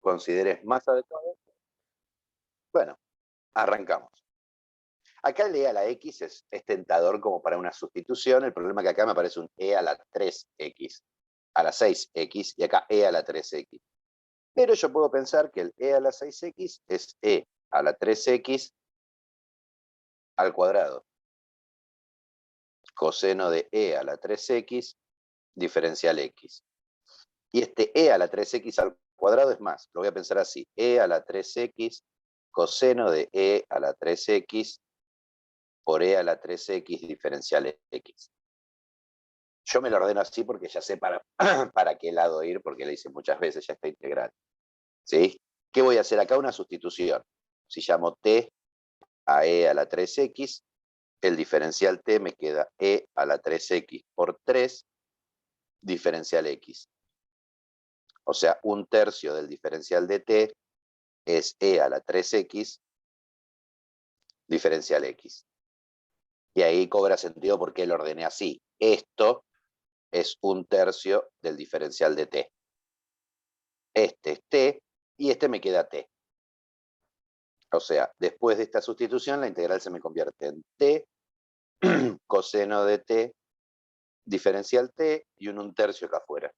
consideres más adecuado. Bueno, arrancamos. Acá el e a la x es tentador como para una sustitución. El problema es que acá me aparece un e a la 3x, a la 6x, y acá e a la 3x. Pero yo puedo pensar que el e a la 6x es e a la 3x al cuadrado. Coseno de e a la 3x diferencial x. Y este e a la 3x al cuadrado es más, lo voy a pensar así, e a la 3x coseno de e a la 3x por e a la 3x diferencial x. Yo me lo ordeno así porque ya sé para qué lado ir, porque le hice muchas veces ya está integral. ¿Sí? ¿Qué voy a hacer acá? Una sustitución. Si llamo t a e a la 3x, el diferencial t me queda e a la 3x por 3 diferencial x. O sea, un tercio del diferencial de t es e a la 3x diferencial x. Y ahí cobra sentido porque lo ordené así. Esto es un tercio del diferencial de t. Este es t y este me queda t. O sea, después de esta sustitución, la integral se me convierte en t coseno de t diferencial t y un tercio acá afuera.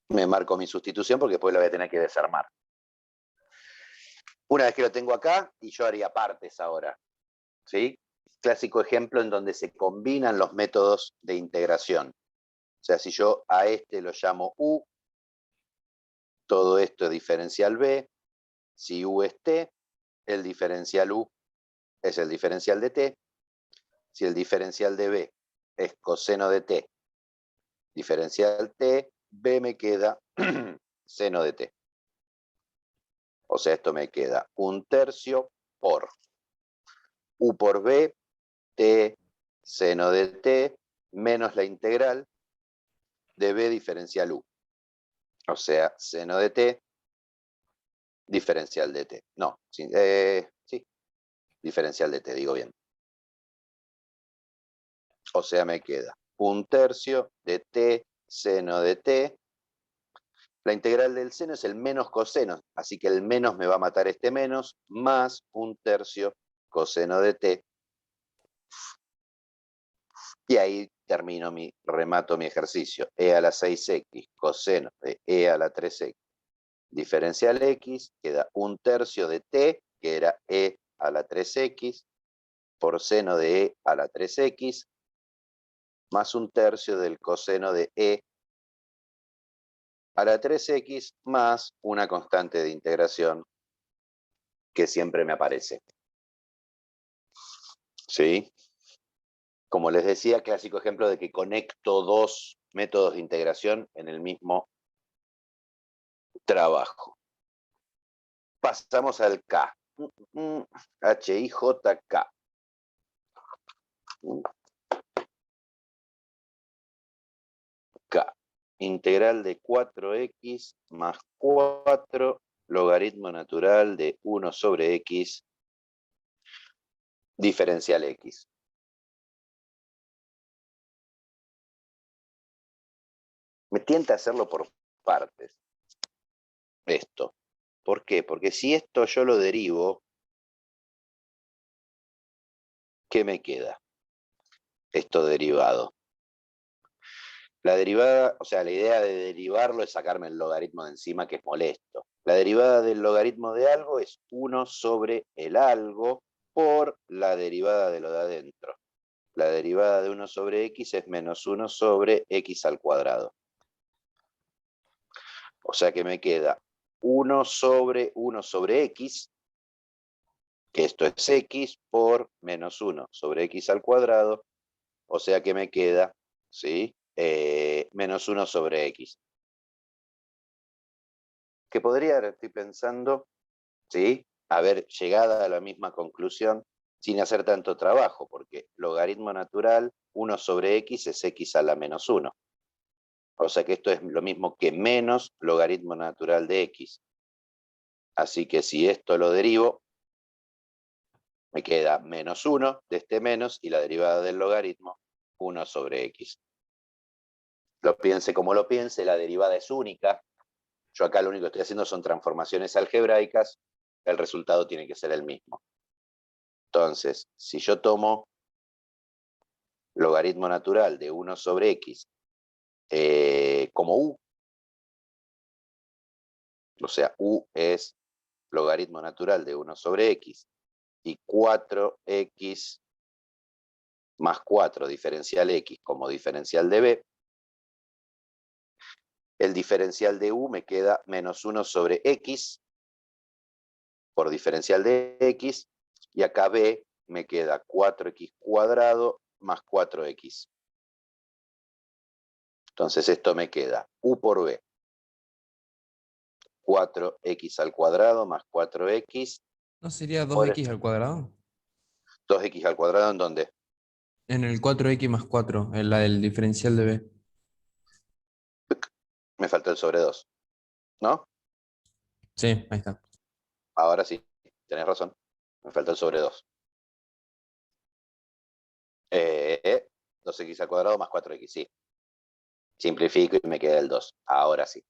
Me marco mi sustitución porque después la voy a tener que desarmar. Una vez que lo tengo acá, y yo haría partes ahora, ¿sí? Clásico ejemplo en donde se combinan los métodos de integración. O sea, si yo a este lo llamo u, todo esto es diferencial b. Si u es t, el diferencial u es el diferencial de t. Si el diferencial de b es coseno de t, diferencial t, b me queda seno de t. O sea, esto me queda un tercio por u por b, t seno de t, menos la integral de b diferencial u. O sea, seno de t diferencial de t. No, sí, diferencial de t, digo bien. O sea, me queda un tercio de t seno de t. La integral del seno es el menos coseno, así que el menos me va a matar este menos, más un tercio coseno de t. Y ahí remato mi ejercicio. E a la 6x coseno de e a la 3x diferencial x, queda un tercio de t, que era e a la 3x, por seno de e a la 3x, más un tercio del coseno de e a la 3x, más una constante de integración que siempre me aparece. ¿Sí? Como les decía, clásico ejemplo de que conecto dos métodos de integración en el mismo trabajo. Pasamos al K. HIJK. K. Integral de 4x más 4 logaritmo natural de 1 sobre x diferencial x. Me tienta hacerlo por partes. Esto. ¿Por qué? Porque si esto yo lo derivo, ¿qué me queda? Esto derivado. La derivada, o sea, la idea de derivarlo es sacarme el logaritmo de encima, que es molesto. La derivada del logaritmo de algo es 1 sobre el algo por la derivada de lo de adentro. La derivada de 1 sobre x es menos 1 sobre x al cuadrado. O sea que me queda 1 sobre x, que esto es x, por menos 1 sobre x al cuadrado. O sea que me queda, ¿sí? Menos 1 sobre x. Que podría, estoy pensando, ¿sí? Haber llegado a la misma conclusión sin hacer tanto trabajo, porque logaritmo natural 1 sobre x es x a la menos 1. O sea que esto es lo mismo que menos logaritmo natural de x. Así que si esto lo derivo, me queda menos 1 de este menos y la derivada del logaritmo 1 sobre x. Lo piense como lo piense, la derivada es única. Yo acá lo único que estoy haciendo son transformaciones algebraicas, el resultado tiene que ser el mismo. Entonces, si yo tomo logaritmo natural de 1 sobre x como u, o sea, u es logaritmo natural de 1 sobre x, y 4x más 4 diferencial x como diferencial de b, el diferencial de u me queda menos 1 sobre x por diferencial de x, y acá b me queda 4x cuadrado más 4x. Entonces esto me queda u por b, 4x al cuadrado más 4x ¿No sería por 2x al cuadrado? 2x al cuadrado, ¿en dónde? En el 4x más 4, en la del diferencial de b. Me faltó el sobre 2, ¿no? Sí, ahí está. Ahora sí, tenés razón. Me falta el sobre 2. 2x al cuadrado más 4x, sí. Simplifico y me queda el 2. Ahora sí.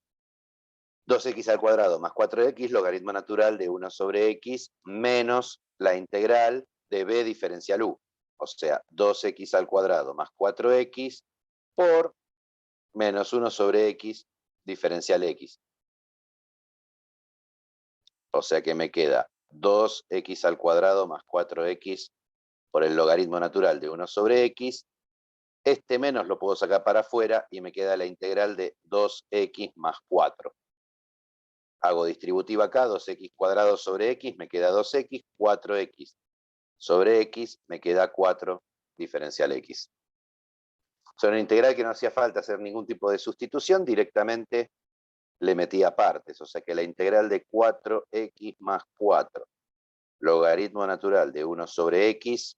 2x al cuadrado más 4x, logaritmo natural de 1 sobre x, menos la integral de b diferencial u. O sea, 2x al cuadrado más 4x por menos 1 sobre x diferencial x. O sea que me queda 2x al cuadrado más 4x por el logaritmo natural de 1 sobre x. Este menos lo puedo sacar para afuera y me queda la integral de 2x más 4. Hago distributiva acá, 2x cuadrado sobre x, me queda 2x, 4x sobre x, me queda 4 diferencial x. Son una integral que no hacía falta hacer ningún tipo de sustitución, directamente le metía partes, o sea que la integral de 4x más 4, logaritmo natural de 1 sobre x,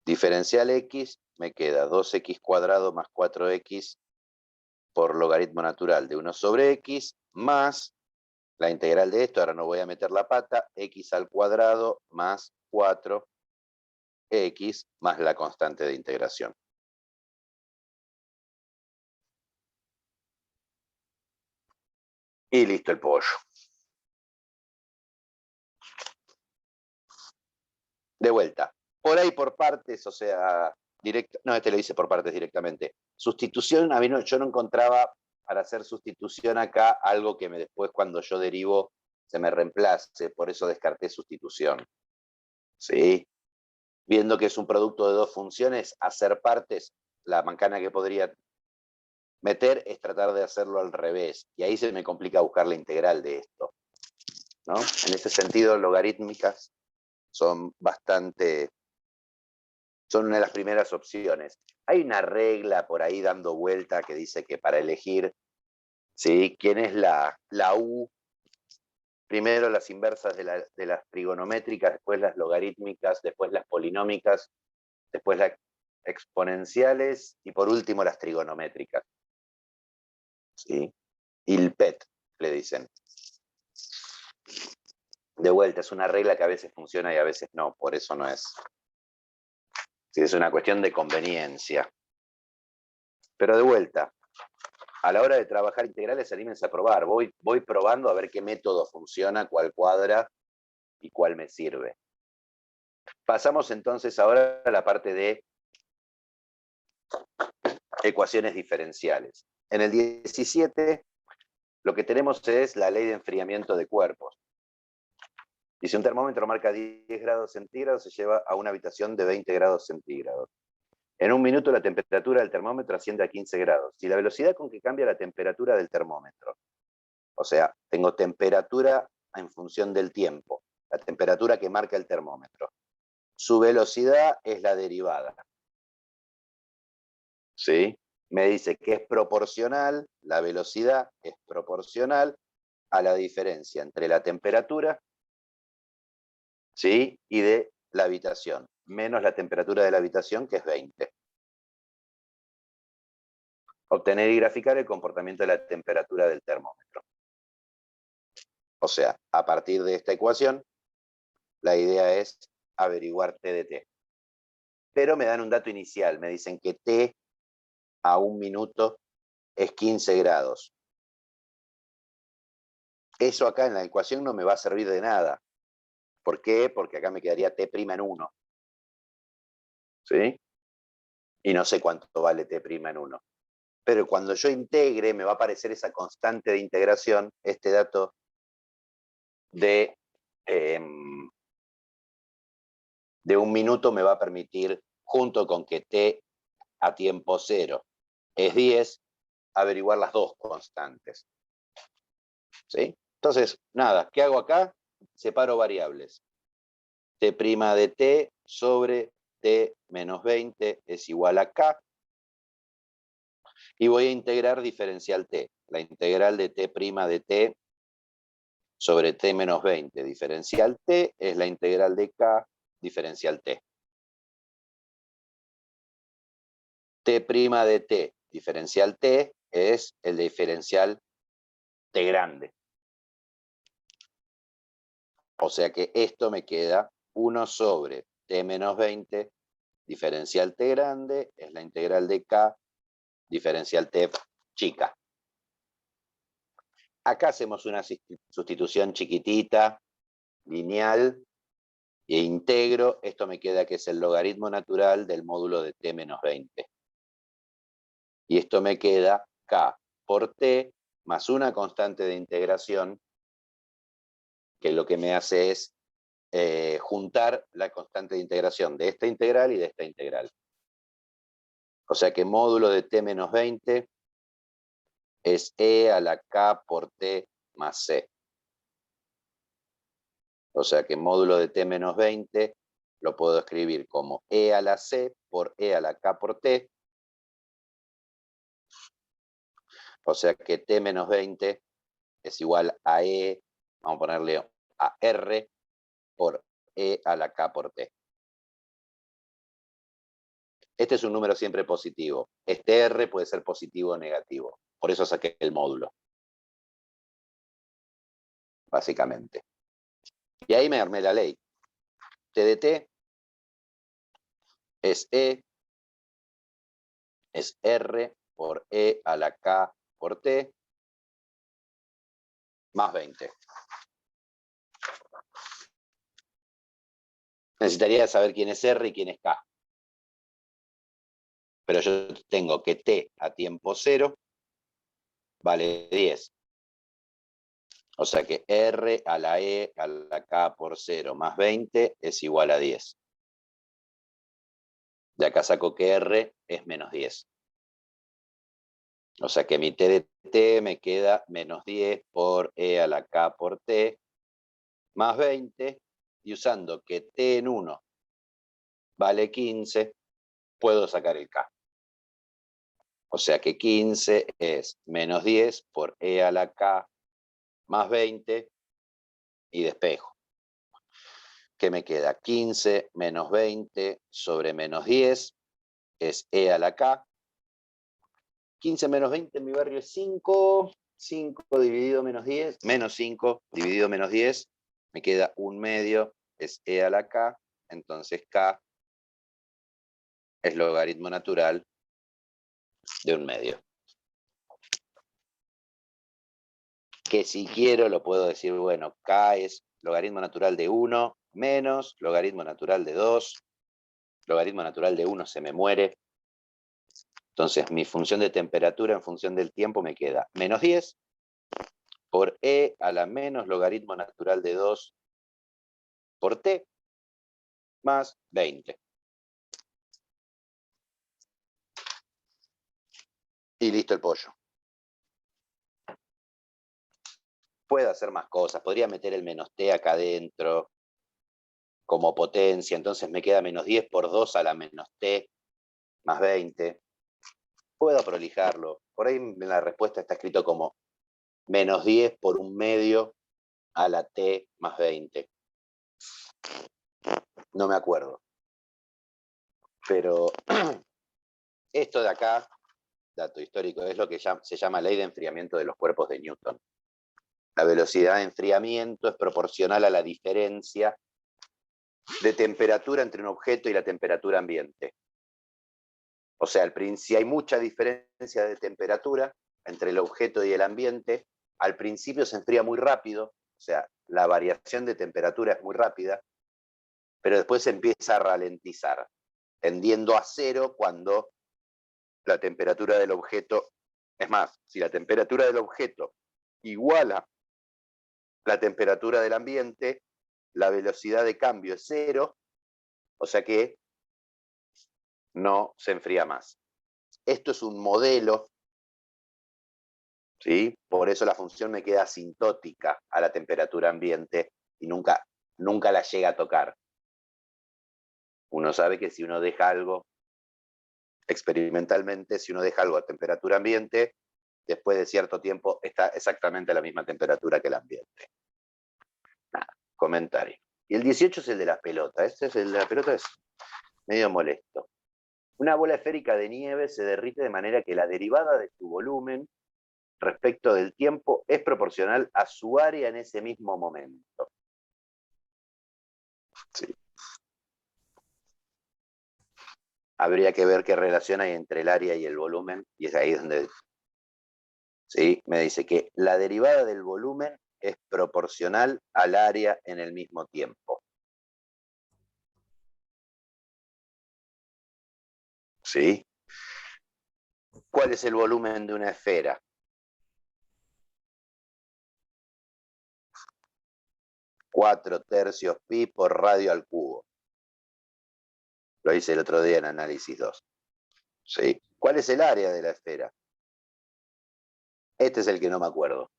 diferencial x, me queda 2x cuadrado más 4x por logaritmo natural de 1 sobre x, más la integral de esto, ahora no voy a meter la pata, x al cuadrado más 4x más la constante de integración. Y listo el pollo. De vuelta. Por ahí por partes, o sea, directo, no, este lo hice por partes directamente. Sustitución, a mí no, yo no encontraba para hacer sustitución acá algo que después cuando yo derivo se me reemplace, por eso descarté sustitución. ¿Sí? Viendo que es un producto de dos funciones, hacer partes, la macana que podría meter es tratar de hacerlo al revés, y ahí se me complica buscar la integral de esto, ¿no? En ese sentido, logarítmicas son son una de las primeras opciones. Hay una regla por ahí dando vuelta que dice que para elegir, ¿sí?, quién es la U, primero las inversas de las trigonométricas, después las logarítmicas, después las polinómicas, después las exponenciales y por último las trigonométricas. ¿Sí? Il PET, le dicen. De vuelta, es una regla que a veces funciona y a veces no, por eso no es. Sí, es una cuestión de conveniencia. Pero de vuelta, a la hora de trabajar integrales, anímense a probar. Voy probando a ver qué método funciona, cuál cuadra y cuál me sirve. Pasamos entonces ahora a la parte de ecuaciones diferenciales. En el 17, lo que tenemos es la ley de enfriamiento de cuerpos. Y si un termómetro marca 10 grados centígrados, se lleva a una habitación de 20 grados centígrados. En un minuto la temperatura del termómetro asciende a 15 grados. Si la velocidad con que cambia la temperatura del termómetro, o sea, tengo temperatura en función del tiempo, la temperatura que marca el termómetro. Su velocidad es la derivada. ¿Sí? Me dice que es proporcional, la velocidad es proporcional a la diferencia entre la temperatura, ¿sí?, y de la habitación, menos la temperatura de la habitación, que es 20. Obtener y graficar el comportamiento de la temperatura del termómetro. O sea, a partir de esta ecuación, la idea es averiguar T de T. Pero me dan un dato inicial, me dicen que T a un minuto es 15 grados. Eso acá en la ecuación no me va a servir de nada. ¿Por qué? Porque acá me quedaría T' en 1. ¿Sí? Y no sé cuánto vale T' en 1. Pero cuando yo integre, me va a aparecer esa constante de integración, este dato de 1 minuto me va a permitir, junto con que T a tiempo cero es 10, averiguar las dos constantes. ¿Sí? Entonces, nada, ¿qué hago acá? Separo variables. T' de T sobre T menos 20 es igual a K. Y voy a integrar diferencial T. La integral de T' de T sobre T menos 20 diferencial T es la integral de K diferencial T. T' de T diferencial T es el diferencial T grande. O sea que esto me queda 1 sobre T menos 20 diferencial T grande es la integral de K diferencial T chica. Acá hacemos una sustitución chiquitita, lineal, e integro. Esto me queda que es el logaritmo natural del módulo de T menos 20. Y esto me queda K por T más una constante de integración, que lo que me hace es juntar la constante de integración de esta integral y de esta integral. O sea que módulo de T menos 20 es E a la K por T más C. O sea que módulo de T menos 20 lo puedo escribir como E a la C por E a la K por T. O sea que T menos 20 es igual a E, vamos a ponerle a R por E a la K por T. Este es un número siempre positivo. Este R puede ser positivo o negativo. Por eso saqué el módulo. Básicamente. Y ahí me armé la ley. T de T es E, es R por E a la K por T, más 20. Necesitaría saber quién es R y quién es K. Pero yo tengo que T a tiempo cero vale 10. O sea que R a la E a la K por 0 más 20 es igual a 10. De acá saco que R es menos 10. O sea que mi T de T me queda menos 10 por E a la K por T más 20. Y usando que T en 1 vale 15, puedo sacar el K. O sea que 15 es menos 10 por E a la K más 20 y despejo. ¿Qué me queda? 15 menos 20 sobre menos 10 es E a la K. 15 menos 20 en mi barrio es 5. 5 dividido menos 10, menos 5 dividido menos 10, me queda 1/2, es E a la K. Entonces K es logaritmo natural de 1/2. Que si quiero lo puedo decir, bueno, K es logaritmo natural de 1 menos logaritmo natural de 2. Logaritmo natural de 1 se me muere. Entonces mi función de temperatura en función del tiempo me queda menos 10 por E a la menos logaritmo natural de 2 por T más 20. Y listo el pollo. Puedo hacer más cosas. Podría meter el menos T acá adentro como potencia. Entonces me queda menos 10 por 2 a la menos T más 20. Puedo prolijarlo. Por ahí en la respuesta está escrito como menos 10 por 1/2 a la T más 20. No me acuerdo. Pero esto de acá, dato histórico, es lo que se llama ley de enfriamiento de los cuerpos de Newton. La velocidad de enfriamiento es proporcional a la diferencia de temperatura entre un objeto y la temperatura ambiente. O sea, si hay mucha diferencia de temperatura entre el objeto y el ambiente, al principio se enfría muy rápido, o sea, la variación de temperatura es muy rápida, pero después se empieza a ralentizar, tendiendo a cero cuando la temperatura del objeto, es más, si la temperatura del objeto iguala la temperatura del ambiente, la velocidad de cambio es cero, o sea que no se enfría más. Esto es un modelo, ¿sí? Por eso la función me queda asintótica a la temperatura ambiente y nunca la llega a tocar. Uno sabe que si uno deja algo, experimentalmente, si uno deja algo a temperatura ambiente, después de cierto tiempo está exactamente a la misma temperatura que el ambiente. Nada, comentario. Y el 18 es el de la pelota. Este es el de la pelota, es medio molesto. Una bola esférica de nieve se derrite de manera que la derivada de su volumen respecto del tiempo es proporcional a su área en ese mismo momento. Sí. Habría que ver qué relación hay entre el área y el volumen, y es ahí donde ¿sí? Me dice que la derivada del volumen es proporcional al área en el mismo tiempo. ¿Sí? ¿Cuál es el volumen de una esfera? 4/3 pi por radio al cubo. Lo hice el otro día en análisis 2. ¿Sí? ¿Cuál es el área de la esfera? Este es el que no me acuerdo.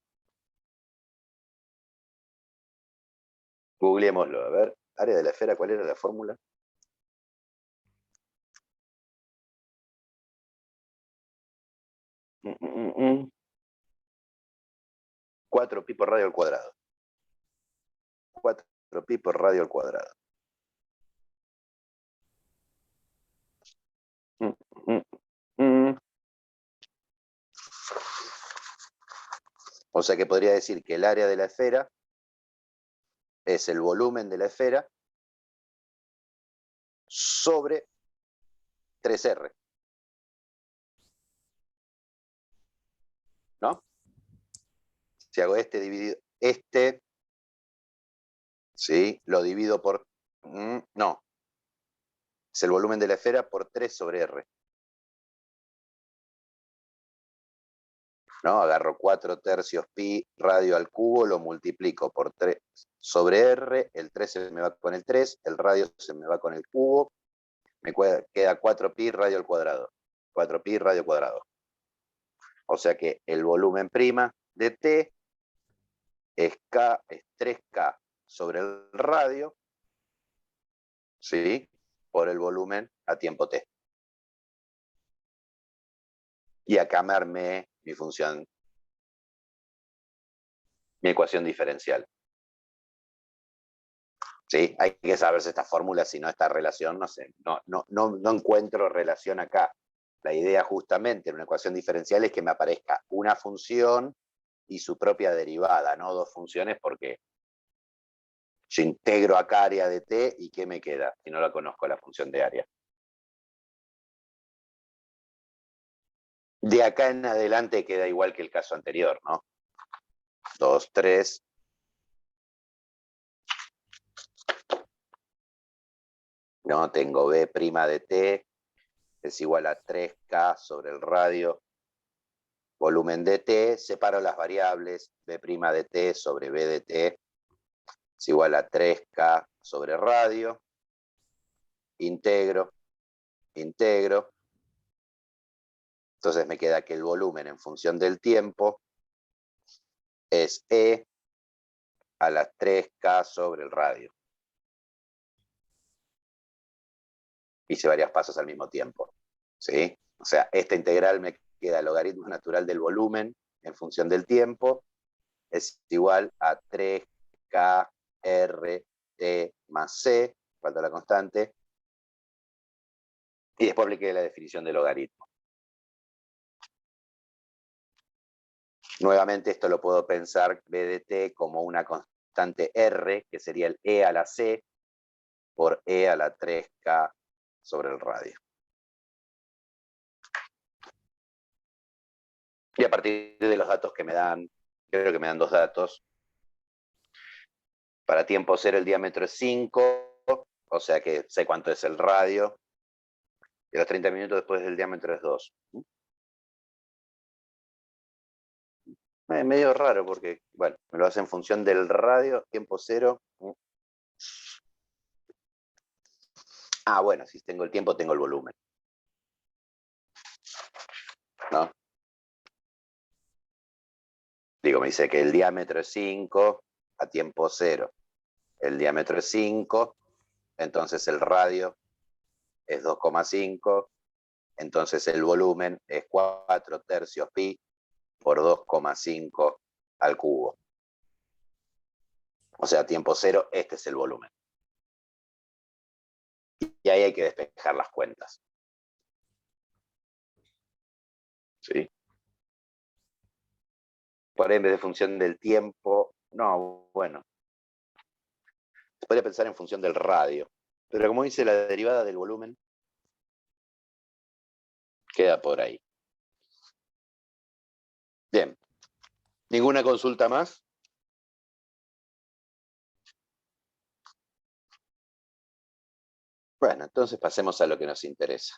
Googleémoslo, a ver. Área de la esfera, ¿cuál era la fórmula? Mm, mm, mm. 4 pi por radio al cuadrado. 4 pi por radio al cuadrado. Mm, mm, mm. O sea que podría decir que el área de la esfera es el volumen de la esfera sobre 3R, ¿no? Si hago este dividido, ¿sí? Lo divido por, no, es el volumen de la esfera por 3 sobre R. ¿No? Agarro 4/3 pi radio al cubo, lo multiplico por 3 sobre R, el 3 se me va con el 3, el radio se me va con el cubo, me queda 4 pi radio al cuadrado. 4 pi radio cuadrado. O sea que el volumen prima de T es 3K sobre el radio, ¿sí? Por el volumen a tiempo T. Y acá me armé mi función, mi ecuación diferencial. ¿Sí? Hay que saberse esta fórmula, si no esta relación, no sé, no encuentro relación acá. La idea justamente en una ecuación diferencial es que me aparezca una función y su propia derivada, no dos funciones, porque yo integro acá área de T y ¿qué me queda? Si no la conozco, la función de área. De acá en adelante queda igual que el caso anterior, ¿no? 2, 3. No, tengo B' de T es igual a 3K sobre el radio volumen de T, separo las variables, B' de T sobre B de T es igual a 3K sobre radio, integro, entonces me queda que el volumen en función del tiempo es E a las 3K sobre el radio. Hice varios pasos al mismo tiempo, ¿sí? O sea, esta integral me queda logaritmo natural del volumen en función del tiempo, es igual a 3K R T más C, falta la constante, y después apliqué la definición de logaritmo. Nuevamente esto lo puedo pensar B de T como una constante R, que sería el E a la C, por E a la 3K sobre el radio. Y a partir de los datos que me dan creo que me dan dos datos. Para tiempo cero el diámetro es 5, o sea que sé cuánto es el radio. Y los 30 minutos después del diámetro es 2. Es medio raro porque, bueno, me lo hace en función del radio, tiempo cero. Ah, bueno, si tengo el tiempo, tengo el volumen. ¿No? Digo, me dice que el diámetro es 5 a tiempo cero. El diámetro es 5, entonces el radio es 2,5, entonces el volumen es 4 tercios pi por 2,5 al cubo. O sea, tiempo cero, este es el volumen. Y ahí hay que despejar las cuentas. ¿Sí? Por ahí en vez de función del tiempo, no, bueno. Se podría pensar en función del radio. Pero como dice la derivada del volumen, queda por ahí. Bien. ¿Ninguna consulta más? Bueno, entonces pasemos a lo que nos interesa.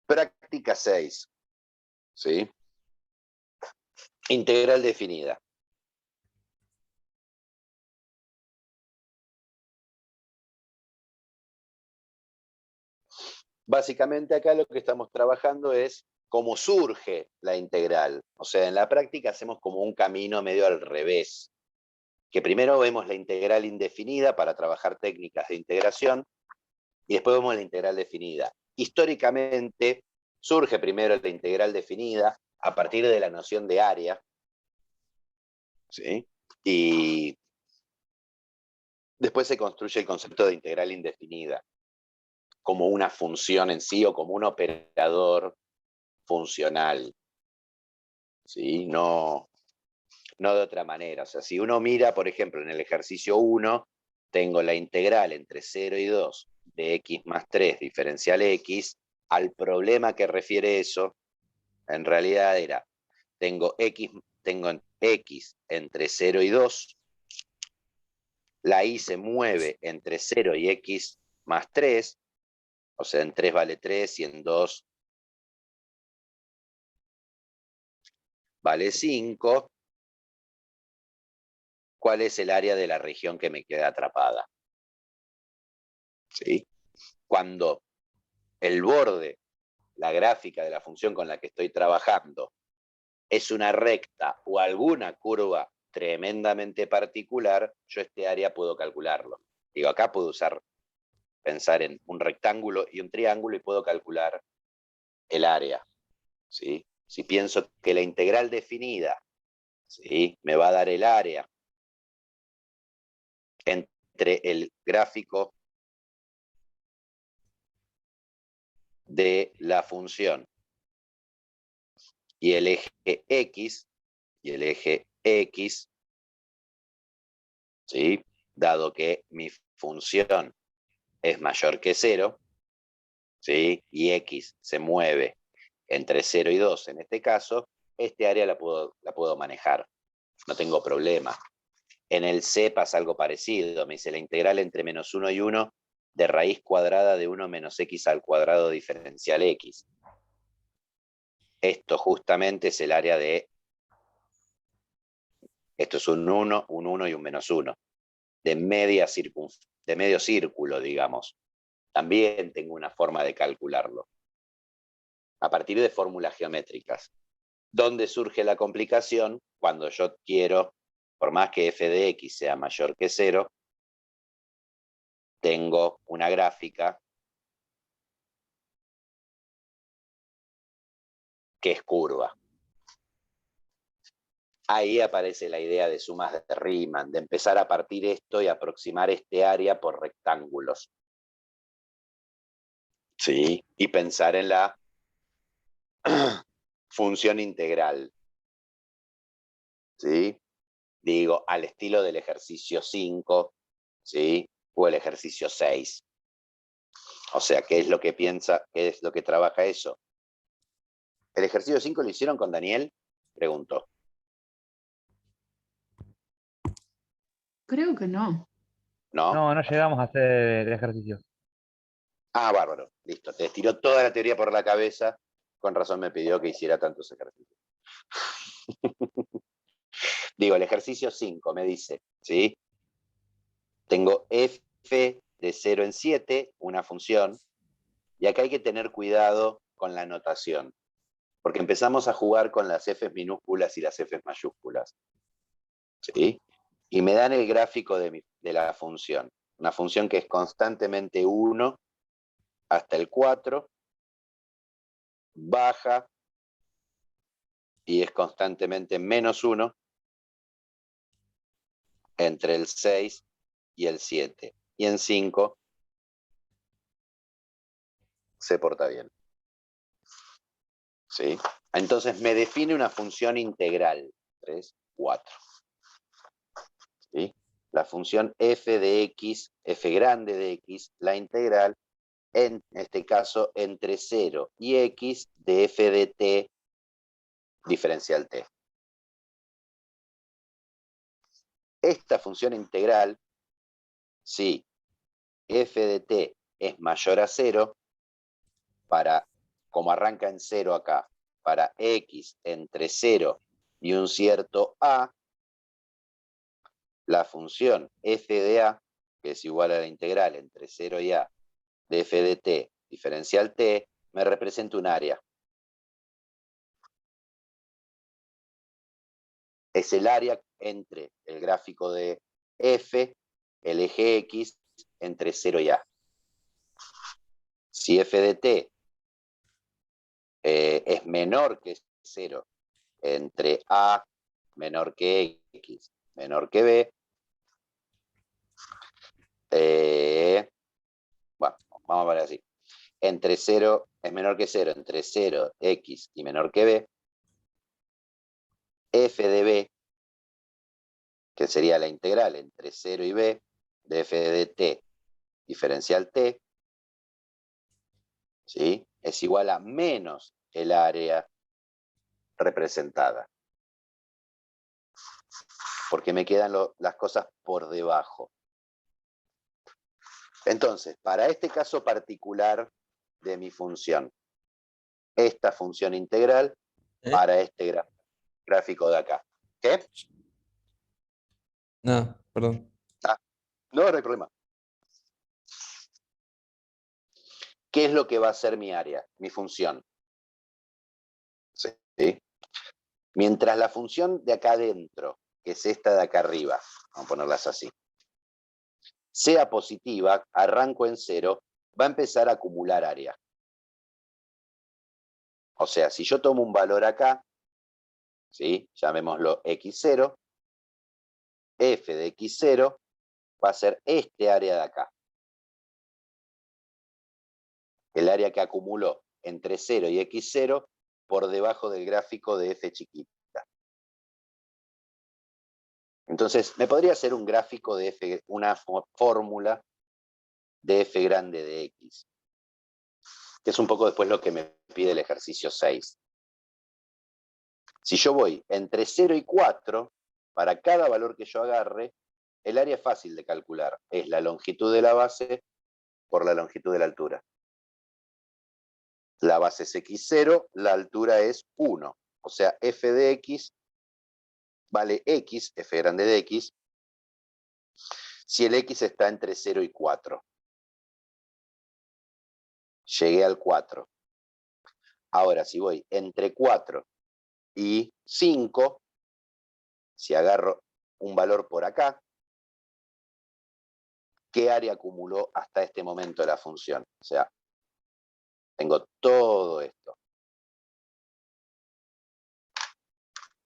Práctica 6. ¿Sí? Integral definida. Básicamente acá lo que estamos trabajando es cómo surge la integral. O sea, en la práctica hacemos como un camino medio al revés. Que primero vemos la integral indefinida para trabajar técnicas de integración y después vemos la integral definida. Históricamente surge primero la integral definida a partir de la noción de área, ¿sí? Y después se construye el concepto de integral indefinida como una función en sí o como un operador funcional, ¿sí? No de otra manera. O sea, si uno mira, por ejemplo, en el ejercicio 1, tengo la integral entre 0 y 2 de x más 3 diferencial x, al problema que refiere eso, en realidad era, tengo x entre 0 y 2, la y se mueve entre 0 y x más 3, o sea, en 3 vale 3 y en 2 vale 5. ¿Cuál es el área de la región que me queda atrapada? ¿Sí? Cuando el borde, la gráfica de la función con la que estoy trabajando, es una recta o alguna curva tremendamente particular, yo este área puedo calcularlo. Digo, acá puedo pensar en un rectángulo y un triángulo y puedo calcular el área. ¿Sí? Si pienso que la integral definida, ¿sí?, me va a dar el área entre el gráfico de la función y el eje X, ¿sí?, dado que mi función es mayor que 0, ¿sí?, y X se mueve entre 0 y 2 en este caso, este área la puedo manejar, no tengo problema. En el C pasa algo parecido, me dice la integral entre menos 1 y 1 de raíz cuadrada de 1 menos x al cuadrado diferencial x. Esto justamente es el área de, esto es un 1 y un menos 1, de medio círculo, digamos. También tengo una forma de calcularlo, a partir de fórmulas geométricas. ¿Dónde surge la complicación? Cuando yo quiero, por más que f de x sea mayor que 0, tengo una gráfica que es curva. Ahí aparece la idea de sumas de Riemann, de empezar a partir esto y aproximar este área por rectángulos. ¿Sí? Y pensar en la función integral. ¿Sí? Digo, al estilo del ejercicio 5, ¿sí?, o el ejercicio 6. O sea, ¿qué es lo que piensa, qué es lo que trabaja eso? ¿El ejercicio 5 lo hicieron con Daniel? Pregunto. Creo que no. ¿No? No, no llegamos a hacer el ejercicio. Ah, bárbaro. Listo. Te tiró toda la teoría por la cabeza. Con razón me pidió que hiciera tantos ejercicios. Digo, el ejercicio 5 me dice, ¿sí? Tengo f de 0 en 7, una función, y acá hay que tener cuidado con la notación, porque empezamos a jugar con las f minúsculas y las f mayúsculas, ¿sí? Y me dan el gráfico de la función, una función que es constantemente 1 hasta el 4, baja y es constantemente menos 1 entre el 6 y el 7. Y en 5 se porta bien. ¿Sí? Entonces me define una función integral. 3, 4. ¿Sí? La función f de x, f grande de x, la integral, en este caso, entre 0 y x de f de t diferencial t. Esta función integral, si f de t es mayor a 0, para, como arranca en 0 acá, para x entre 0 y un cierto a, la función f de a, que es igual a la integral entre 0 y a de f de t diferencial t, me representa un área. Es el área entre el gráfico de f, el eje x, entre 0 y a. Si f de t es menor que 0 entre a menor que x menor que b, bueno, vamos a ver así. Entre 0 es menor que 0 entre 0, x y menor que b, f de b, que sería la integral entre 0 y b de f de t diferencial t, ¿sí? Es igual a menos el área representada. Porque me quedan las cosas por debajo. Entonces, para este caso particular de mi función, esta función integral para este gráfico de acá. ¿Qué? No, perdón. Ah, no, no hay problema. ¿Qué es lo que va a ser mi área, mi función? ¿Sí? Mientras la función de acá adentro, que es esta de acá arriba, vamos a ponerlas así, sea positiva, arranco en 0, va a empezar a acumular área. O sea, si yo tomo un valor acá, ¿sí? Llamémoslo x0, f de x0 va a ser este área de acá. El área que acumuló entre 0 y x0 por debajo del gráfico de f chiquita. Entonces, me podría hacer un gráfico de f, una fórmula de f grande de x, que es un poco después lo que me pide el ejercicio 6. Si yo voy entre 0 y 4, para cada valor que yo agarre, el área es fácil de calcular. Es la longitud de la base por la longitud de la altura. La base es x0, la altura es 1. O sea, f de x vale x, f grande de x, si el x está entre 0 y 4. Llegué al 4. Ahora, si voy entre 4 y 5, si agarro un valor por acá, ¿qué área acumuló hasta este momento la función? O sea, tengo todo esto.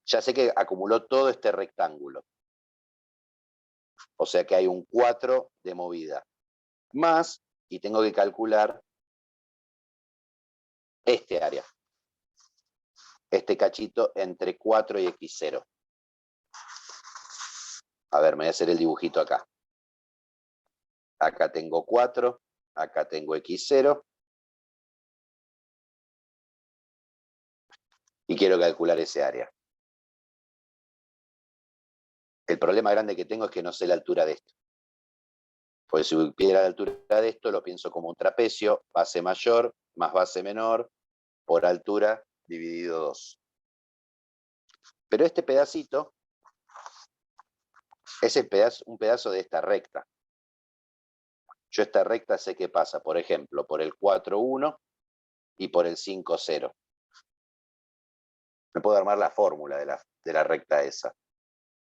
Ya sé que acumuló todo este rectángulo. O sea que hay un 4 de movida. Más, y tengo que calcular este área. Este cachito entre 4 y x0. A ver, me voy a hacer el dibujito acá. Acá tengo 4, acá tengo x0. Y quiero calcular ese área. El problema grande que tengo es que no sé la altura de esto. Pues si supiera la altura de esto, lo pienso como un trapecio, base mayor más base menor, por altura dividido 2. Pero este pedacito es un pedazo de esta recta. Yo esta recta sé que pasa, por ejemplo, por el 4,1 y por el 5,0. Me puedo armar la fórmula de la recta esa.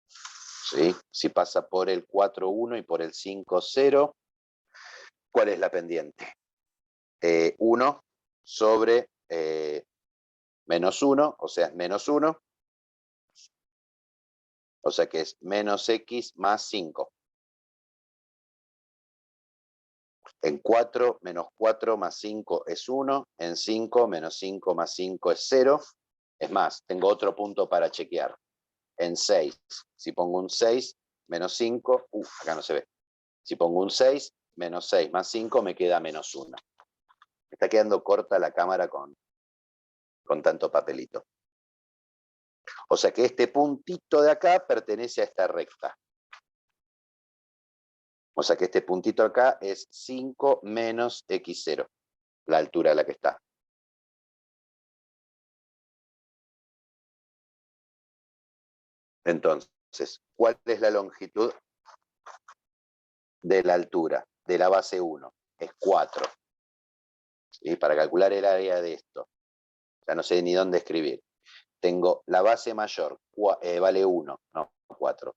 ¿Sí? Si pasa por el 4,1 y por el 5,0, ¿cuál es la pendiente? 1 sobre menos 1, o sea, es menos 1. O sea que es menos x más 5. En 4, menos 4 más 5 es 1. En 5, menos 5 más 5 es 0. Es más, tengo otro punto para chequear. En 6, si pongo un 6, menos 5, acá no se ve. Si pongo un 6, menos 6 más 5 me queda menos 1. Me está quedando corta la cámara con tanto papelito. O sea que este puntito de acá pertenece a esta recta. O sea que este puntito acá es 5 menos x0, la altura a la que está. Entonces, ¿cuál es la longitud de la altura de la base 1? Es 4. ¿Sí? Para calcular el área de esto, ya no sé ni dónde escribir. Tengo la base mayor, vale 1, no 4,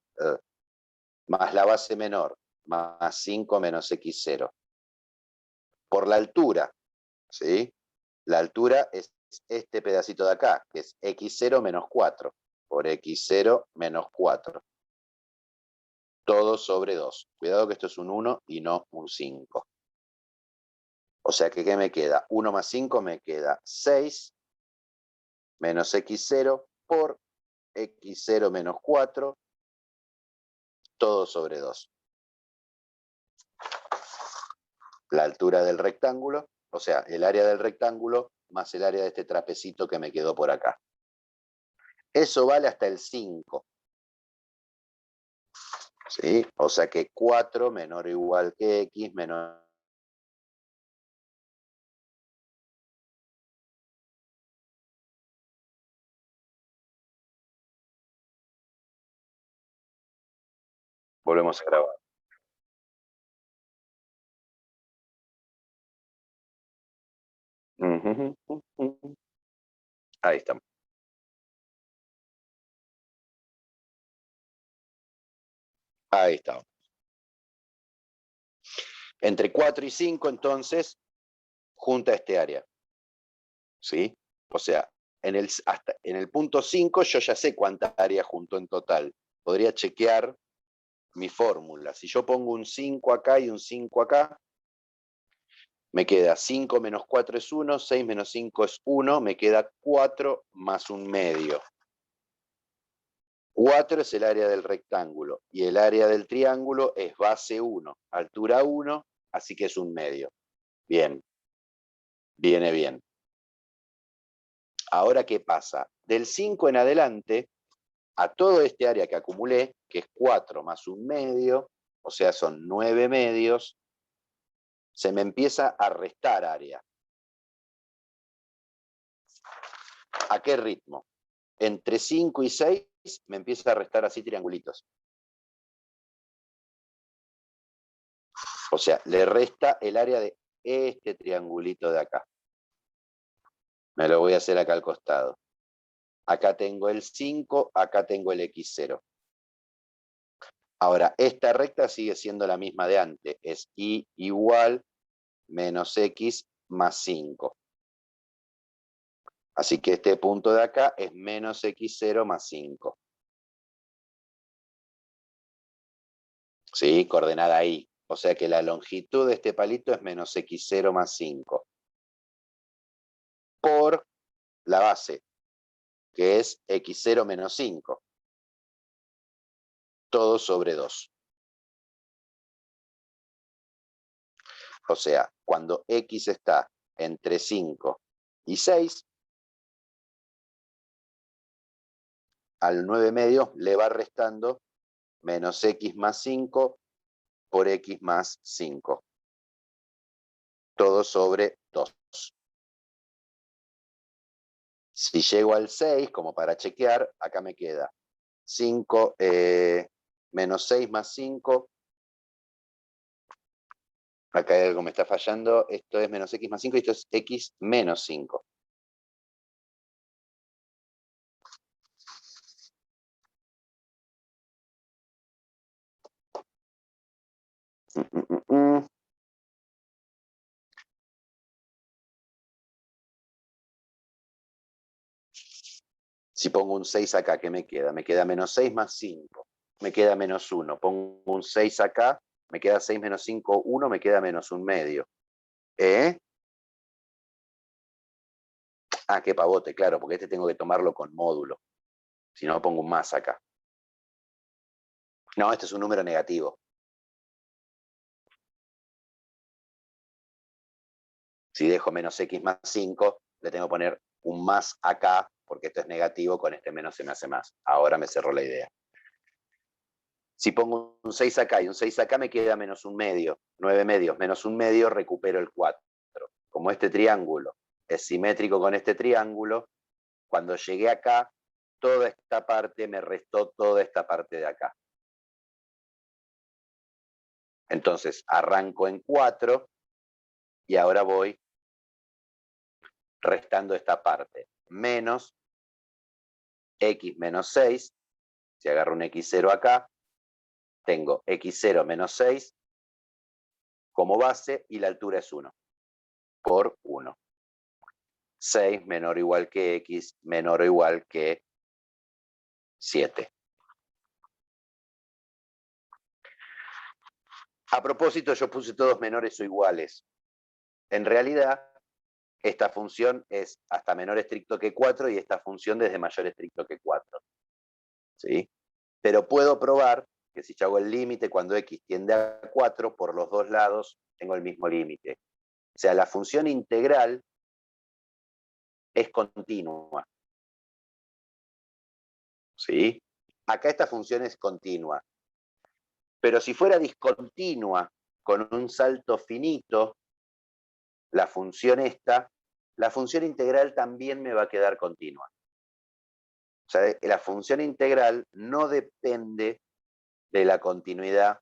más la base menor, más 5 menos x0. Por la altura, ¿sí? La altura es este pedacito de acá, que es x0 menos 4, por x0 menos 4. Todo sobre 2. Cuidado que esto es un 1 y no un 5. O sea que, ¿qué me queda? 1 más 5 me queda 6 menos x0 por x0 menos 4, todo sobre 2. La altura del rectángulo, o sea, el área del rectángulo más el área de este trapecito que me quedó por acá. Eso vale hasta el 5. ¿Sí? O sea que 4 menor o igual que x menor. Volvemos a grabar. Ahí estamos. Ahí estamos. Entre 4 y 5, entonces, junta este área. ¿Sí? O sea, en el punto 5 yo ya sé cuánta área junto en total. Podría chequear mi fórmula. Si yo pongo un 5 acá y un 5 acá, me queda 5 menos 4 es 1, 6 menos 5 es 1, me queda 4 más un medio. 4 es el área del rectángulo y el área del triángulo es base 1, altura 1, así que es un medio. Bien, viene bien. Ahora, ¿qué pasa? Del 5 en adelante, a todo este área que acumulé, que es 4 más un medio, o sea, son 9 medios, se me empieza a restar área. ¿A qué ritmo? Entre 5 y 6 me empieza a restar así triangulitos. O sea, le resta el área de este triangulito de acá. Me lo voy a hacer acá al costado. Acá tengo el 5, acá tengo el x0. Ahora, esta recta sigue siendo la misma de antes. Es y igual menos x más 5. Así que este punto de acá es menos x0 más 5. ¿Sí? Coordenada ahí. O sea que la longitud de este palito es menos x0 más 5. Por la base, que es x0 menos 5. Todo sobre 2. O sea, cuando x está entre 5 y 6, al 9 medios le va restando menos x más 5 por x más 5. Todo sobre 2. Si llego al 6, como para chequear, acá me queda 5, menos 6 más 5. Acá hay algo que me está fallando. Esto es menos x más 5 y esto es x menos 5. Si pongo un 6 acá, ¿qué me queda? Me queda menos 6 más 5. Me queda menos 1. Pongo un 6 acá, me queda 6 menos 5, 1, me queda menos 1 medio. ¿Eh? Ah, qué pavote, claro, porque este tengo que tomarlo con módulo. Si no, pongo un más acá. No, este es un número negativo. Si dejo menos x más 5, le tengo que poner un más acá, porque esto es negativo, con este menos se me hace más. Ahora me cerró la idea. Si pongo un 6 acá y un 6 acá, me queda menos 1 medio. 9 medios menos 1 medio, recupero el 4. Como este triángulo es simétrico con este triángulo, cuando llegué acá, toda esta parte me restó toda esta parte de acá. Entonces arranco en 4 y ahora voy restando esta parte. Menos x menos 6, si agarro un x0 acá, tengo x0 menos 6 como base y la altura es 1 por 1. 6 menor o igual que x menor o igual que 7. A propósito, yo puse todos menores o iguales. En realidad, esta función es hasta menor estricto que 4 y esta función desde mayor estricto que 4. ¿Sí? Pero puedo probar que si yo hago el límite cuando x tiende a 4, por los dos lados tengo el mismo límite. O sea, la función integral es continua. ¿Sí? Acá esta función es continua. Pero si fuera discontinua con un salto finito, la función esta, la función integral también me va a quedar continua. O sea, la función integral no depende de la continuidad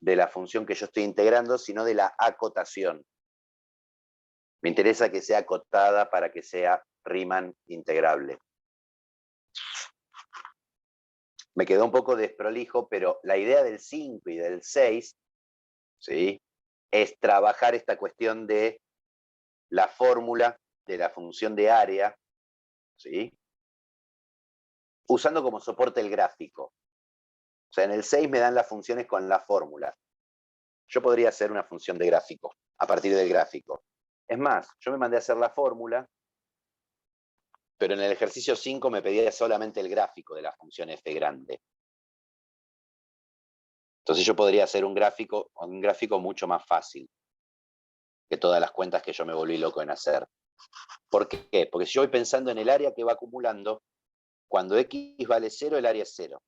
de la función que yo estoy integrando, sino de la acotación. Me interesa que sea acotada para que sea Riemann integrable. Me quedó un poco desprolijo, pero la idea del 5 y del 6, ¿sí?, es trabajar esta cuestión de la fórmula de la función de área, ¿sí?, usando como soporte el gráfico. O sea, en el 6 me dan las funciones con la fórmula. Yo podría hacer una función de gráfico, a partir del gráfico. Es más, yo me mandé a hacer la fórmula, pero en el ejercicio 5 me pedía solamente el gráfico de la función f grande. Entonces yo podría hacer un gráfico mucho más fácil que todas las cuentas que yo me volví loco en hacer. ¿Por qué? Porque si yo voy pensando en el área que va acumulando, cuando x vale 0, el área es 0.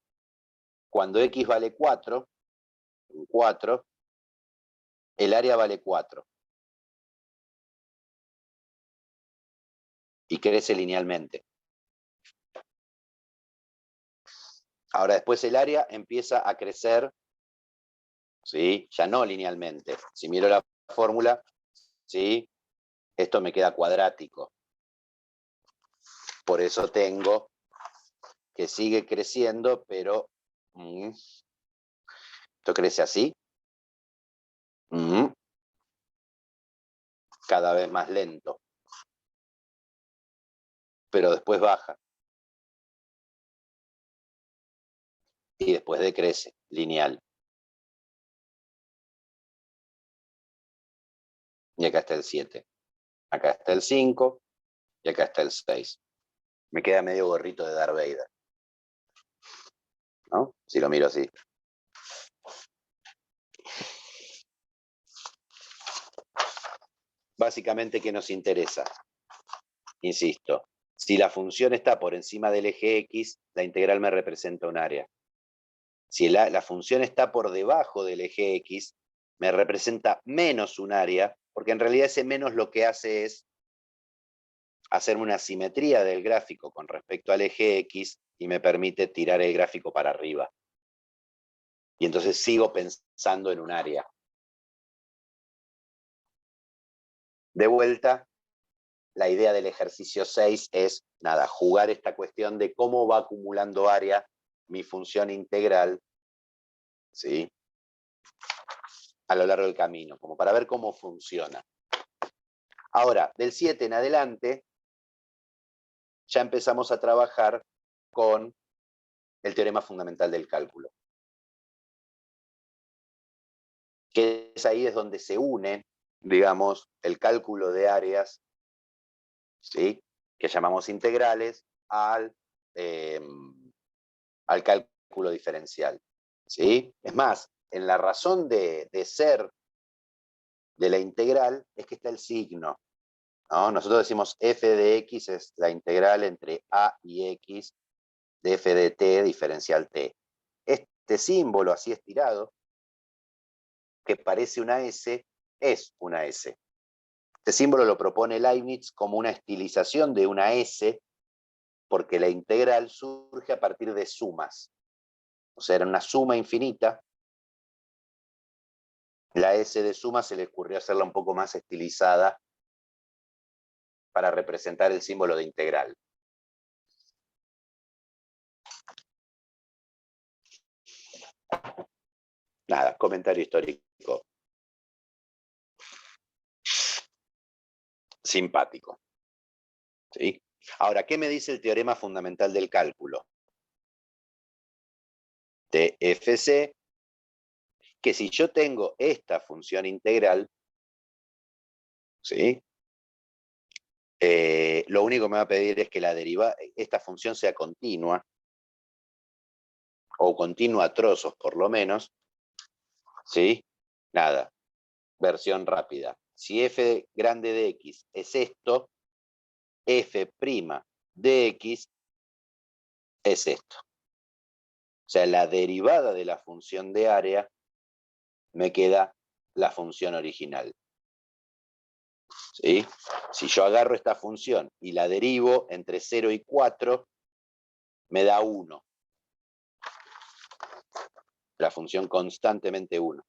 Cuando x vale 4, el área vale 4. Y crece linealmente. Ahora después el área empieza a crecer, ¿sí?, ya no linealmente. Si miro la fórmula, ¿sí?, esto me queda cuadrático. Por eso tengo que sigue creciendo, pero esto crece así. Cada vez más lento. Pero después baja. Y después decrece, lineal. Y acá está el 7. Acá está el 5. Y acá está el 6. Me queda medio gorrito de Darth Vader, ¿no? Si lo miro así. Básicamente, ¿qué nos interesa? Insisto, si la función está por encima del eje X, la integral me representa un área. Si la función está por debajo del eje X, me representa menos un área, porque en realidad ese menos lo que hace es hacerme una simetría del gráfico con respecto al eje X y me permite tirar el gráfico para arriba. Y entonces sigo pensando en un área. De vuelta, la idea del ejercicio 6 es, nada, jugar esta cuestión de cómo va acumulando área mi función integral, ¿sí?, a lo largo del camino, como para ver cómo funciona. Ahora, del 7 en adelante, ya empezamos a trabajar con el teorema fundamental del cálculo. Que es ahí es donde se une, digamos, el cálculo de áreas, ¿sí?, que llamamos integrales, al cálculo diferencial, ¿sí? Es más, en la razón de ser de la integral es que está el signo, ¿no? Nosotros decimos f de x es la integral entre a y x de f de t diferencial t. Este símbolo así estirado, que parece una S, es una S. Este símbolo lo propone Leibniz como una estilización de una S, porque la integral surge a partir de sumas. O sea, era una suma infinita. La S de suma se le ocurrió hacerla un poco más estilizada para representar el símbolo de integral. Nada, comentario histórico simpático, ¿sí? Ahora, ¿qué me dice el teorema fundamental del cálculo? TFC, que si yo tengo esta función integral, ¿sí?, lo único que me va a pedir es que esta función sea continua, o continua a trozos por lo menos, ¿sí? Nada, versión rápida. Si f grande de x es esto, f' de x es esto. O sea, la derivada de la función de área me queda la función original, ¿sí? Si yo agarro esta función y la derivo entre 0 y 4, me da 1. La función constantemente 1.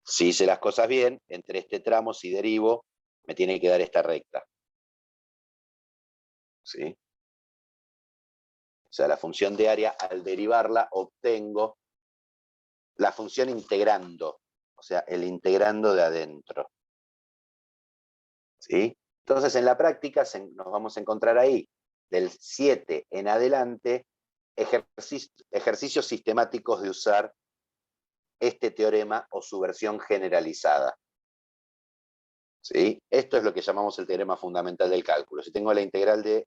Si hice las cosas bien, entre este tramo, si derivo, me tiene que dar esta recta, ¿sí? O sea, la función de área, al derivarla, obtengo la función integrando, o sea, el integrando de adentro, ¿sí? Entonces, en la práctica nos vamos a encontrar ahí, del 7 en adelante, ejercicios sistemáticos de usar este teorema o su versión generalizada, ¿sí? Esto es lo que llamamos el teorema fundamental del cálculo. Si tengo la integral de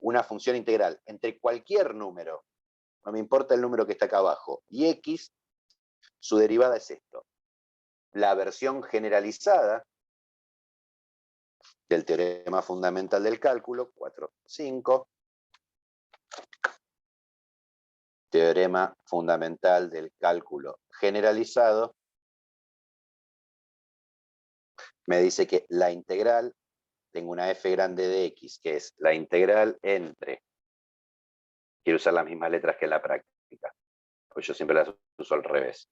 una función integral entre cualquier número, no me importa el número que está acá abajo, y x, su derivada es esto. La versión generalizada del teorema fundamental del cálculo, 4, 5, teorema fundamental del cálculo generalizado, me dice que la integral, tengo una f grande de x, que es la integral entre, quiero usar las mismas letras que en la práctica, pues yo siempre las uso al revés,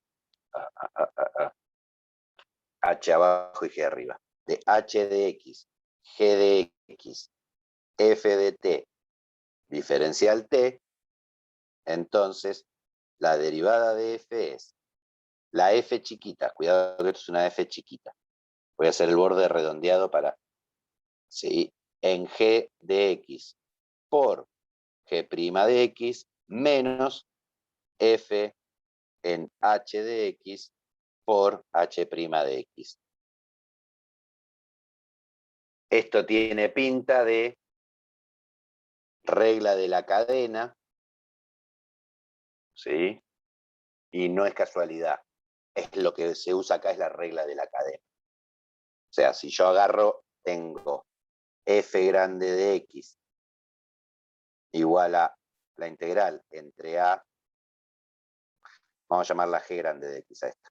h abajo y g arriba, de h de x, g de x, f de t, diferencial t, entonces la derivada de f es la f chiquita, cuidado que esto es una f chiquita, voy a hacer el borde redondeado para, ¿sí?, en g de x por g' de x menos f en h de x por h' de x. Esto tiene pinta de regla de la cadena, ¿sí? Y no es casualidad. Es lo que se usa acá, es la regla de la cadena. O sea, si yo agarro, tengo f grande de x igual a la integral entre a Vamos a llamarla g grande de x a esta.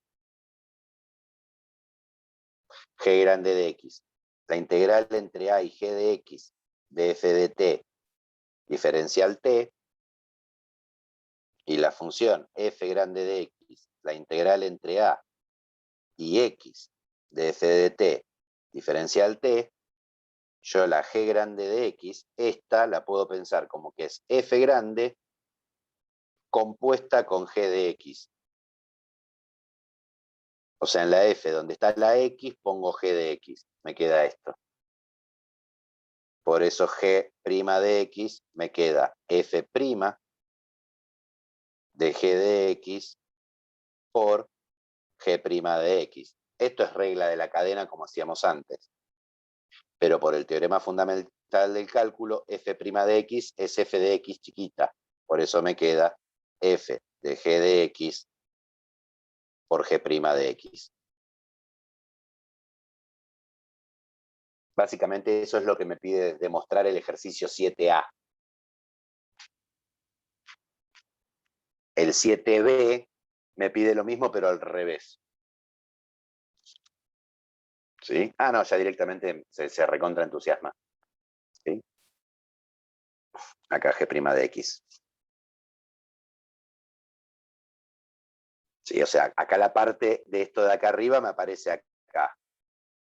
G grande de x. La integral entre a y g de x de f de t diferencial t, y la función f grande de x, la integral entre a y x de f de t diferencial t, yo la g grande de x, esta la puedo pensar como que es f grande compuesta con g de x. O sea, en la f donde está la x pongo g de x, me queda esto. Por eso g' de x me queda f' de g de x por g' de x. Esto es regla de la cadena como hacíamos antes. Pero por el teorema fundamental del cálculo, f' de x es f de x chiquita. Por eso me queda f de g de x por g' de x. Básicamente eso es lo que me pide demostrar el ejercicio 7a. El 7b me pide lo mismo, pero al revés. ¿Sí? Ah, no, ya directamente se recontra entusiasma. ¿Sí? Acá g' de x. Sí, o sea, acá la parte de esto de acá arriba me aparece acá.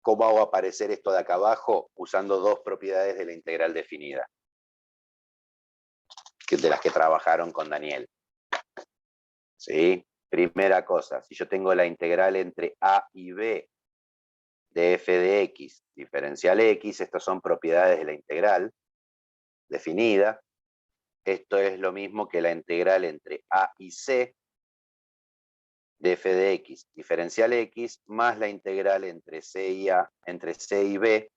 ¿Cómo hago aparecer esto de acá abajo? Usando dos propiedades de la integral definida, de las que trabajaron con Daniel. ¿Sí? Primera cosa, si yo tengo la integral entre a y b de f de x diferencial x, estas son propiedades de la integral definida. Esto es lo mismo que la integral entre a y c de f de x diferencial x más la integral entre c y a, entre c y b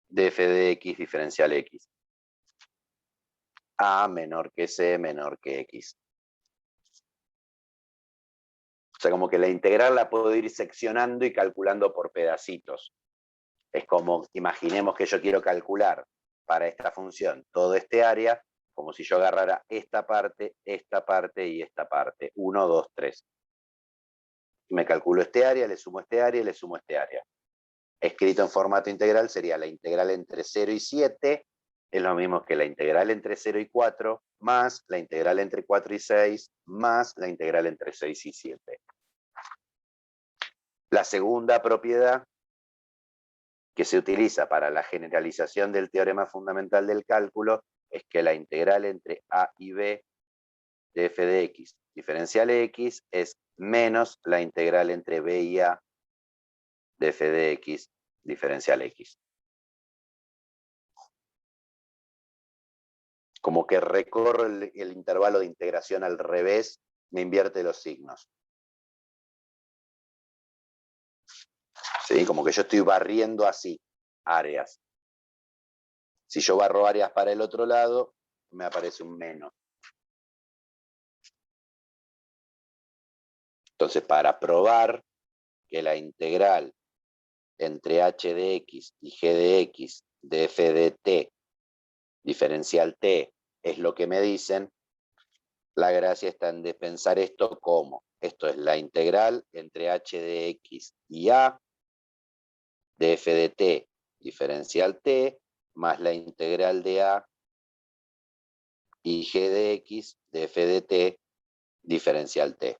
de f de x diferencial x. A menor que c menor que x. O sea, como que la integral la puedo ir seccionando y calculando por pedacitos. Es como, imaginemos que yo quiero calcular para esta función todo este área, como si yo agarrara esta parte y esta parte. 1, 2, 3. Me calculo este área, le sumo este área y le sumo este área. Escrito en formato integral sería la integral entre 0 y 7, es lo mismo que la integral entre 0 y 4, más la integral entre 4 y 6, más la integral entre 6 y 7. La segunda propiedad que se utiliza para la generalización del teorema fundamental del cálculo es que la integral entre a y b de f de x diferencial x es menos la integral entre b y a de f de x diferencial x. Como que recorro el intervalo de integración al revés, me invierte los signos. ¿Sí? Como que yo estoy barriendo así áreas. Si yo barro áreas para el otro lado, me aparece un menos. Entonces, para probar que la integral entre h de x y g de x de f de t diferencial t es lo que me dicen, la gracia está en pensar esto como, esto es la integral entre h de x y a de f de t diferencial t más la integral de a y g de x de f de t diferencial t,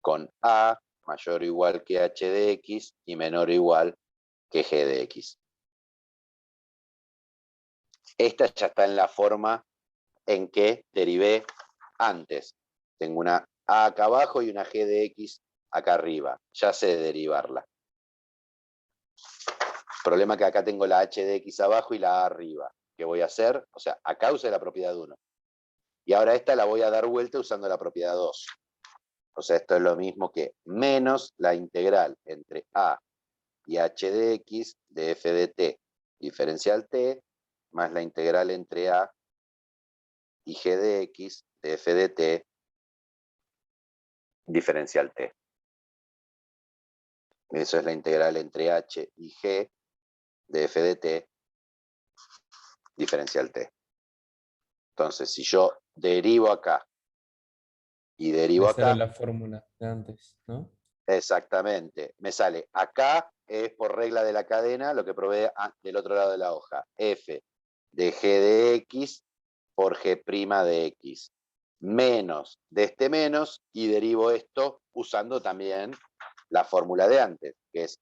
con a mayor o igual que h de x y menor o igual que g de x. Esta ya está en la forma en que derivé antes. Tengo una a acá abajo y una g de x acá arriba. Ya sé derivarla. Problema que acá tengo la h de x abajo y la a arriba. ¿Qué voy a hacer? O sea, acá usé la propiedad 1. Y ahora esta la voy a dar vuelta usando la propiedad 2. O sea, esto es lo mismo que menos la integral entre a y h de x de f de t diferencial t más la integral entre a y g de x de f de t diferencial t. Eso es la integral entre h y g de f de t diferencial t. Entonces, si yo derivo acá y derivo De cero acá, la fórmula de antes, ¿no? exactamente, me sale acá, es por regla de la cadena lo que provee del otro lado de la hoja, f de g de x por g' de x, menos de este menos, y derivo esto usando también la fórmula de antes, que es,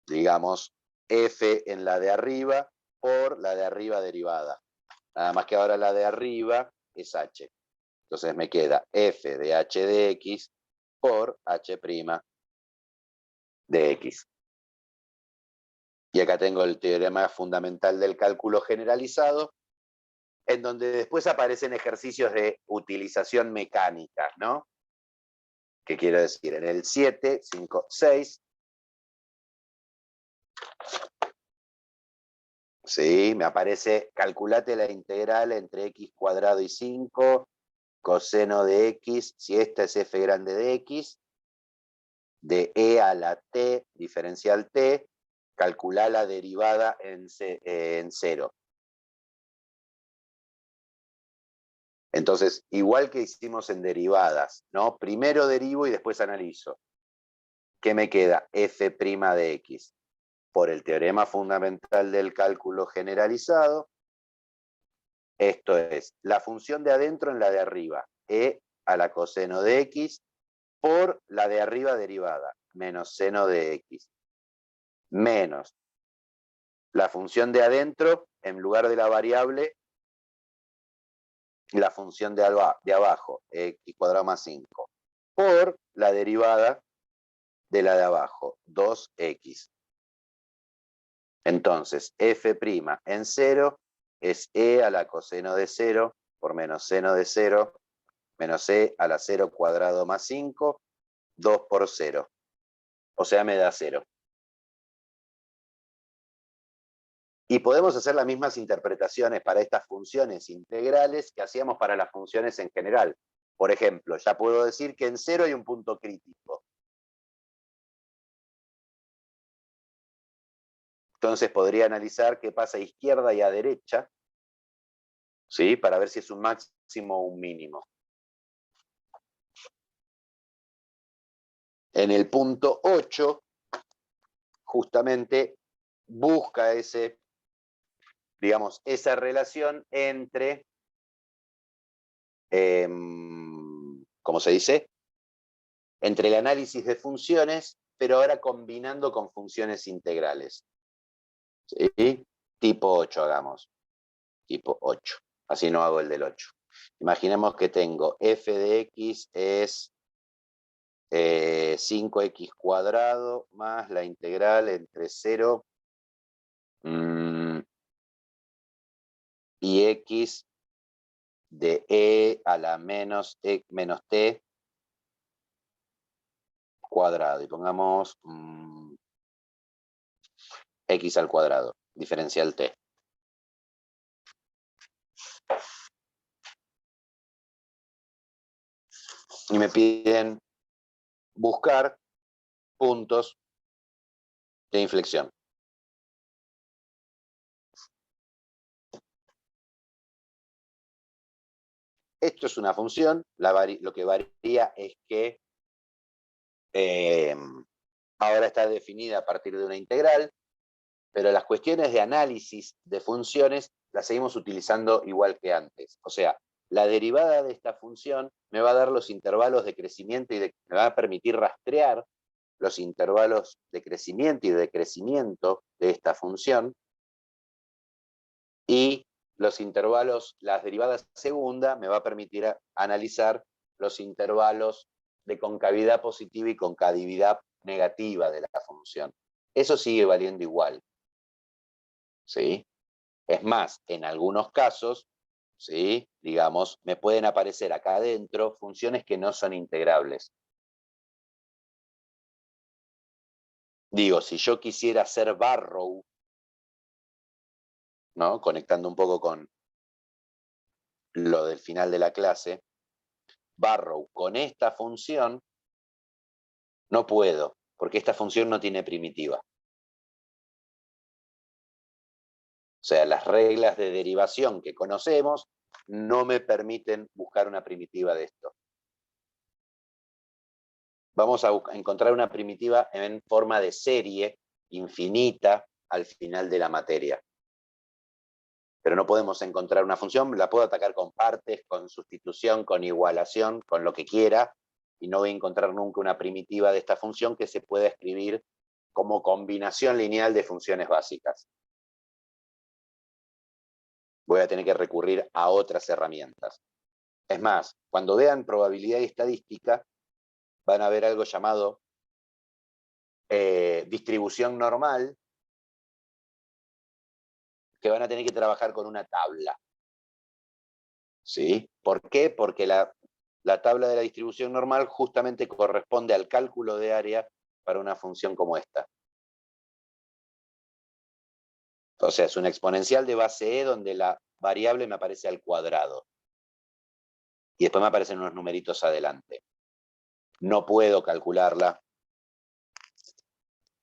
digamos, f en la de arriba por la de arriba derivada. Nada más que ahora la de arriba es h. Entonces me queda f de h de x por h' de x. Y acá tengo el teorema fundamental del cálculo generalizado, en donde después aparecen ejercicios de utilización mecánica, ¿no? ¿Qué quiero decir? En el 7, 5, 6, ¿sí? Me aparece, calculate la integral entre x cuadrado y 5, coseno de x, si esta es f grande de x, de e a la t, diferencial t, calcular la derivada en 0. Entonces, igual que hicimos en derivadas, ¿no? Primero derivo y después analizo. ¿Qué me queda? F' de x. Por el teorema fundamental del cálculo generalizado, esto es la función de adentro en la de arriba, e a la coseno de x, por la de arriba derivada, menos seno de x, menos la función de adentro, en lugar de la variable, la función de abajo, x cuadrado más 5, por la derivada de la de abajo, 2x. Entonces, f' en 0 es e a la coseno de 0 por menos seno de 0, menos e a la 0 cuadrado más 5, 2 por 0. O sea, me da 0. Y podemos hacer las mismas interpretaciones para estas funciones integrales que hacíamos para las funciones en general. Por ejemplo, ya puedo decir que en 0 hay un punto crítico. Entonces podría analizar qué pasa a izquierda y a derecha, ¿sí? Para ver si es un máximo o un mínimo. En el punto 8, justamente busca esa relación entre, ¿cómo se dice? Entre el análisis de funciones, pero ahora combinando con funciones integrales. ¿Sí? Tipo 8 hagamos. Tipo 8. Así no hago el del 8. Imaginemos que tengo f de x es 5x cuadrado más la integral entre 0 y x de e a la menos t cuadrado. Y pongamos x al cuadrado, diferencial t. Y me piden buscar puntos de inflexión. Esto es una función, lo que varía es que ahora está definida a partir de una integral, pero las cuestiones de análisis de funciones las seguimos utilizando igual que antes. O sea, la derivada de esta función me va a dar los intervalos de crecimiento y me va a permitir rastrear los intervalos de crecimiento y decrecimiento de esta función, y los intervalos, las derivadas segunda, me va a permitir analizar los intervalos de concavidad positiva y concavidad negativa de la función. Eso sigue valiendo igual. ¿Sí? Es más, en algunos casos, ¿sí? Digamos, me pueden aparecer acá adentro funciones que no son integrables. Digo, si yo quisiera hacer Barrow, ¿no? Conectando un poco con lo del final de la clase, Barrow con esta función, no puedo, porque esta función no tiene primitiva. O sea, las reglas de derivación que conocemos no me permiten buscar una primitiva de esto. vamos a encontrar una primitiva en forma de serie infinita al final de la materia. Pero no podemos encontrar una función, la puedo atacar con partes, con sustitución, con igualación, con lo que quiera, y no voy a encontrar nunca una primitiva de esta función que se pueda escribir como combinación lineal de funciones básicas. Voy a tener que recurrir a otras herramientas. Es más, cuando vean probabilidad y estadística, van a ver algo llamado distribución normal, que van a tener que trabajar con una tabla. ¿Sí? ¿Por qué? Porque la tabla de la distribución normal justamente corresponde al cálculo de área para una función como esta. O sea, es una exponencial de base E donde la variable me aparece al cuadrado. Y después me aparecen unos numeritos adelante. No puedo calcularla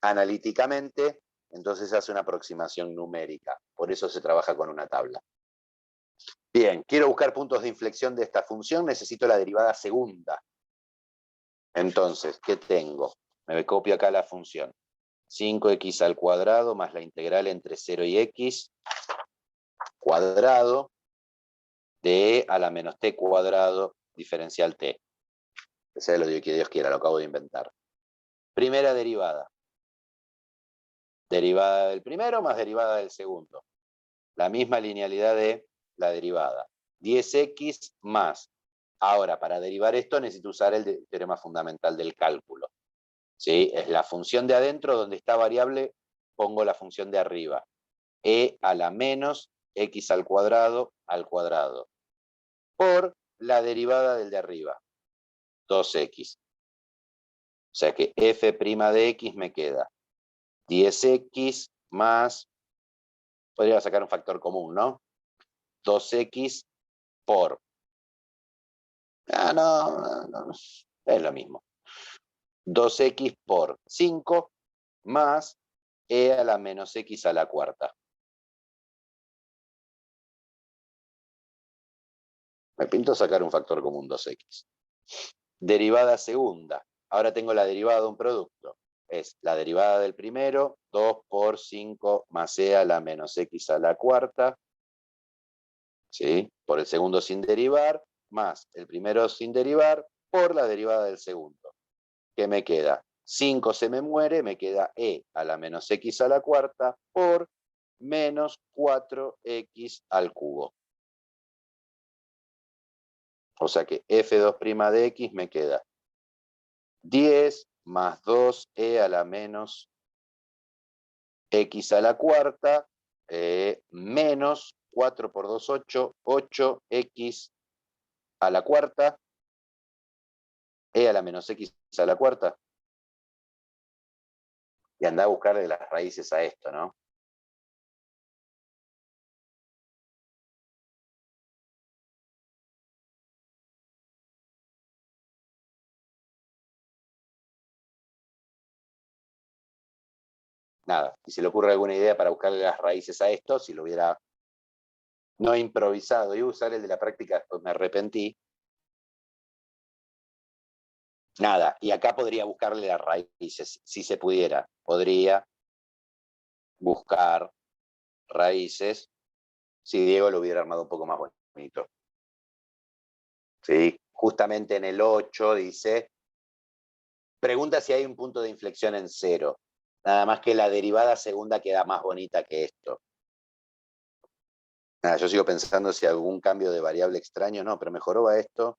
analíticamente, entonces hace una aproximación numérica. Por eso se trabaja con una tabla. Bien, quiero buscar puntos de inflexión de esta función, necesito la derivada segunda. Entonces, ¿qué tengo? Me copio acá la función. 5x al cuadrado más la integral entre 0 y x cuadrado de e a la menos t cuadrado diferencial t. Ese es lo que Dios quiera, lo acabo de inventar. Primera derivada. Derivada del primero más derivada del segundo. La misma linealidad de la derivada. 10x más. Ahora, para derivar esto necesito usar el teorema fundamental del cálculo. ¿Sí? Es la función de adentro, donde está variable, pongo la función de arriba. E a la menos x al cuadrado por la derivada del de arriba, 2x. O sea que f' de x me queda 10x más, podría sacar un factor común, ¿no? 2x por, no, es lo mismo. 2x por 5 más e a la menos x a la cuarta. Me pinto sacar un factor común 2x. Derivada segunda. Ahora tengo la derivada de un producto. Es la derivada del primero, 2 por 5 más e a la menos x a la cuarta. ¿Sí? Por el segundo sin derivar, más el primero sin derivar, por la derivada del segundo. ¿Qué me queda? 5 se me muere, me queda e a la menos x a la cuarta por menos 4x al cubo. O sea que f2' de x me queda 10 más 2e a la menos x a la cuarta, menos 4 por 2, 8, 8x a la cuarta, e a la menos x a la cuarta. Y anda a buscarle las raíces a esto, ¿no? Nada, si se le ocurre alguna idea para buscarle las raíces a esto, si lo hubiera no improvisado y usar el de la práctica, después me arrepentí. Nada, y acá podría buscarle las raíces, si se pudiera. Podría buscar raíces si Diego lo hubiera armado un poco más bonito. ¿Sí? Justamente en el 8 dice, pregunta si hay un punto de inflexión en 0. Nada más que la derivada segunda queda más bonita que esto. Nada, yo sigo pensando si algún cambio de variable extraño, no, pero mejoró va esto.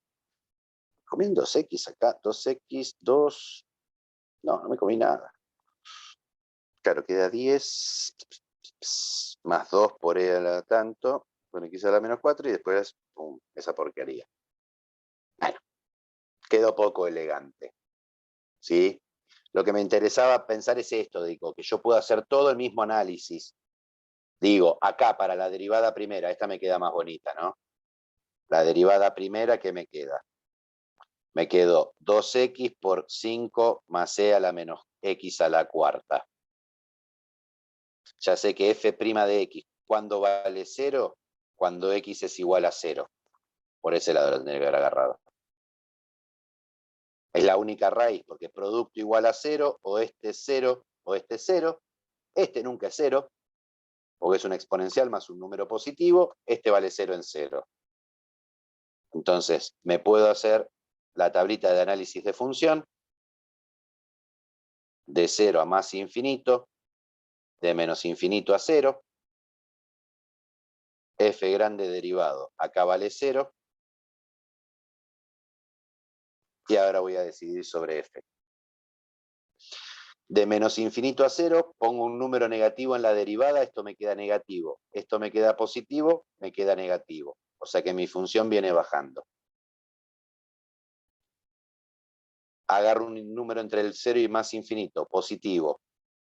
Comí un 2x acá, 2x, 2. No me comí nada. Claro, queda 10 más 2 por e a la tanto, con x a la menos 4 y después, pum, esa porquería. Bueno, quedó poco elegante. ¿Sí? Lo que me interesaba pensar es esto, digo, que yo puedo hacer todo el mismo análisis. Digo, acá para la derivada primera, esta me queda más bonita, ¿no? La derivada primera, ¿qué me queda? Me quedó 2x por 5 más e a la menos x a la cuarta. Ya sé que f' de x, ¿cuándo vale 0? Cuando x es igual a 0. Por ese lado lo tendría que haber agarrado. Es la única raíz, porque producto igual a 0, o este es 0, o este es 0. Este nunca es 0, porque es una exponencial más un número positivo. Este vale 0 en 0. Entonces, me puedo hacer la tablita de análisis de función de 0 a más infinito, de menos infinito a 0. F grande derivado, acá vale 0. Y ahora voy a decidir sobre F. De menos infinito a 0, pongo un número negativo en la derivada, esto me queda negativo. Esto me queda positivo, me queda negativo. O sea que mi función viene bajando. Agarro un número entre el 0 y más infinito, positivo.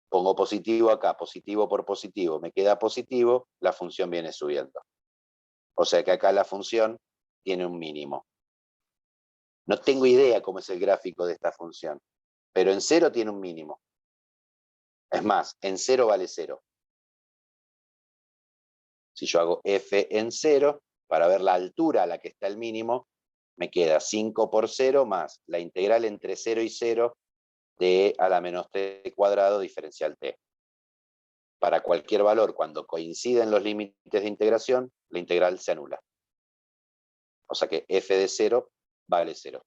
Pongo positivo acá, positivo por positivo, me queda positivo, la función viene subiendo. O sea que acá la función tiene un mínimo. No tengo idea cómo es el gráfico de esta función, pero en 0 tiene un mínimo. Es más, en 0 vale 0. Si yo hago f en 0, para ver la altura a la que está el mínimo, me queda 5 por 0 más la integral entre 0 y 0 de e a la menos t cuadrado diferencial t. Para cualquier valor, cuando coinciden los límites de integración, la integral se anula. O sea que f de 0 vale 0.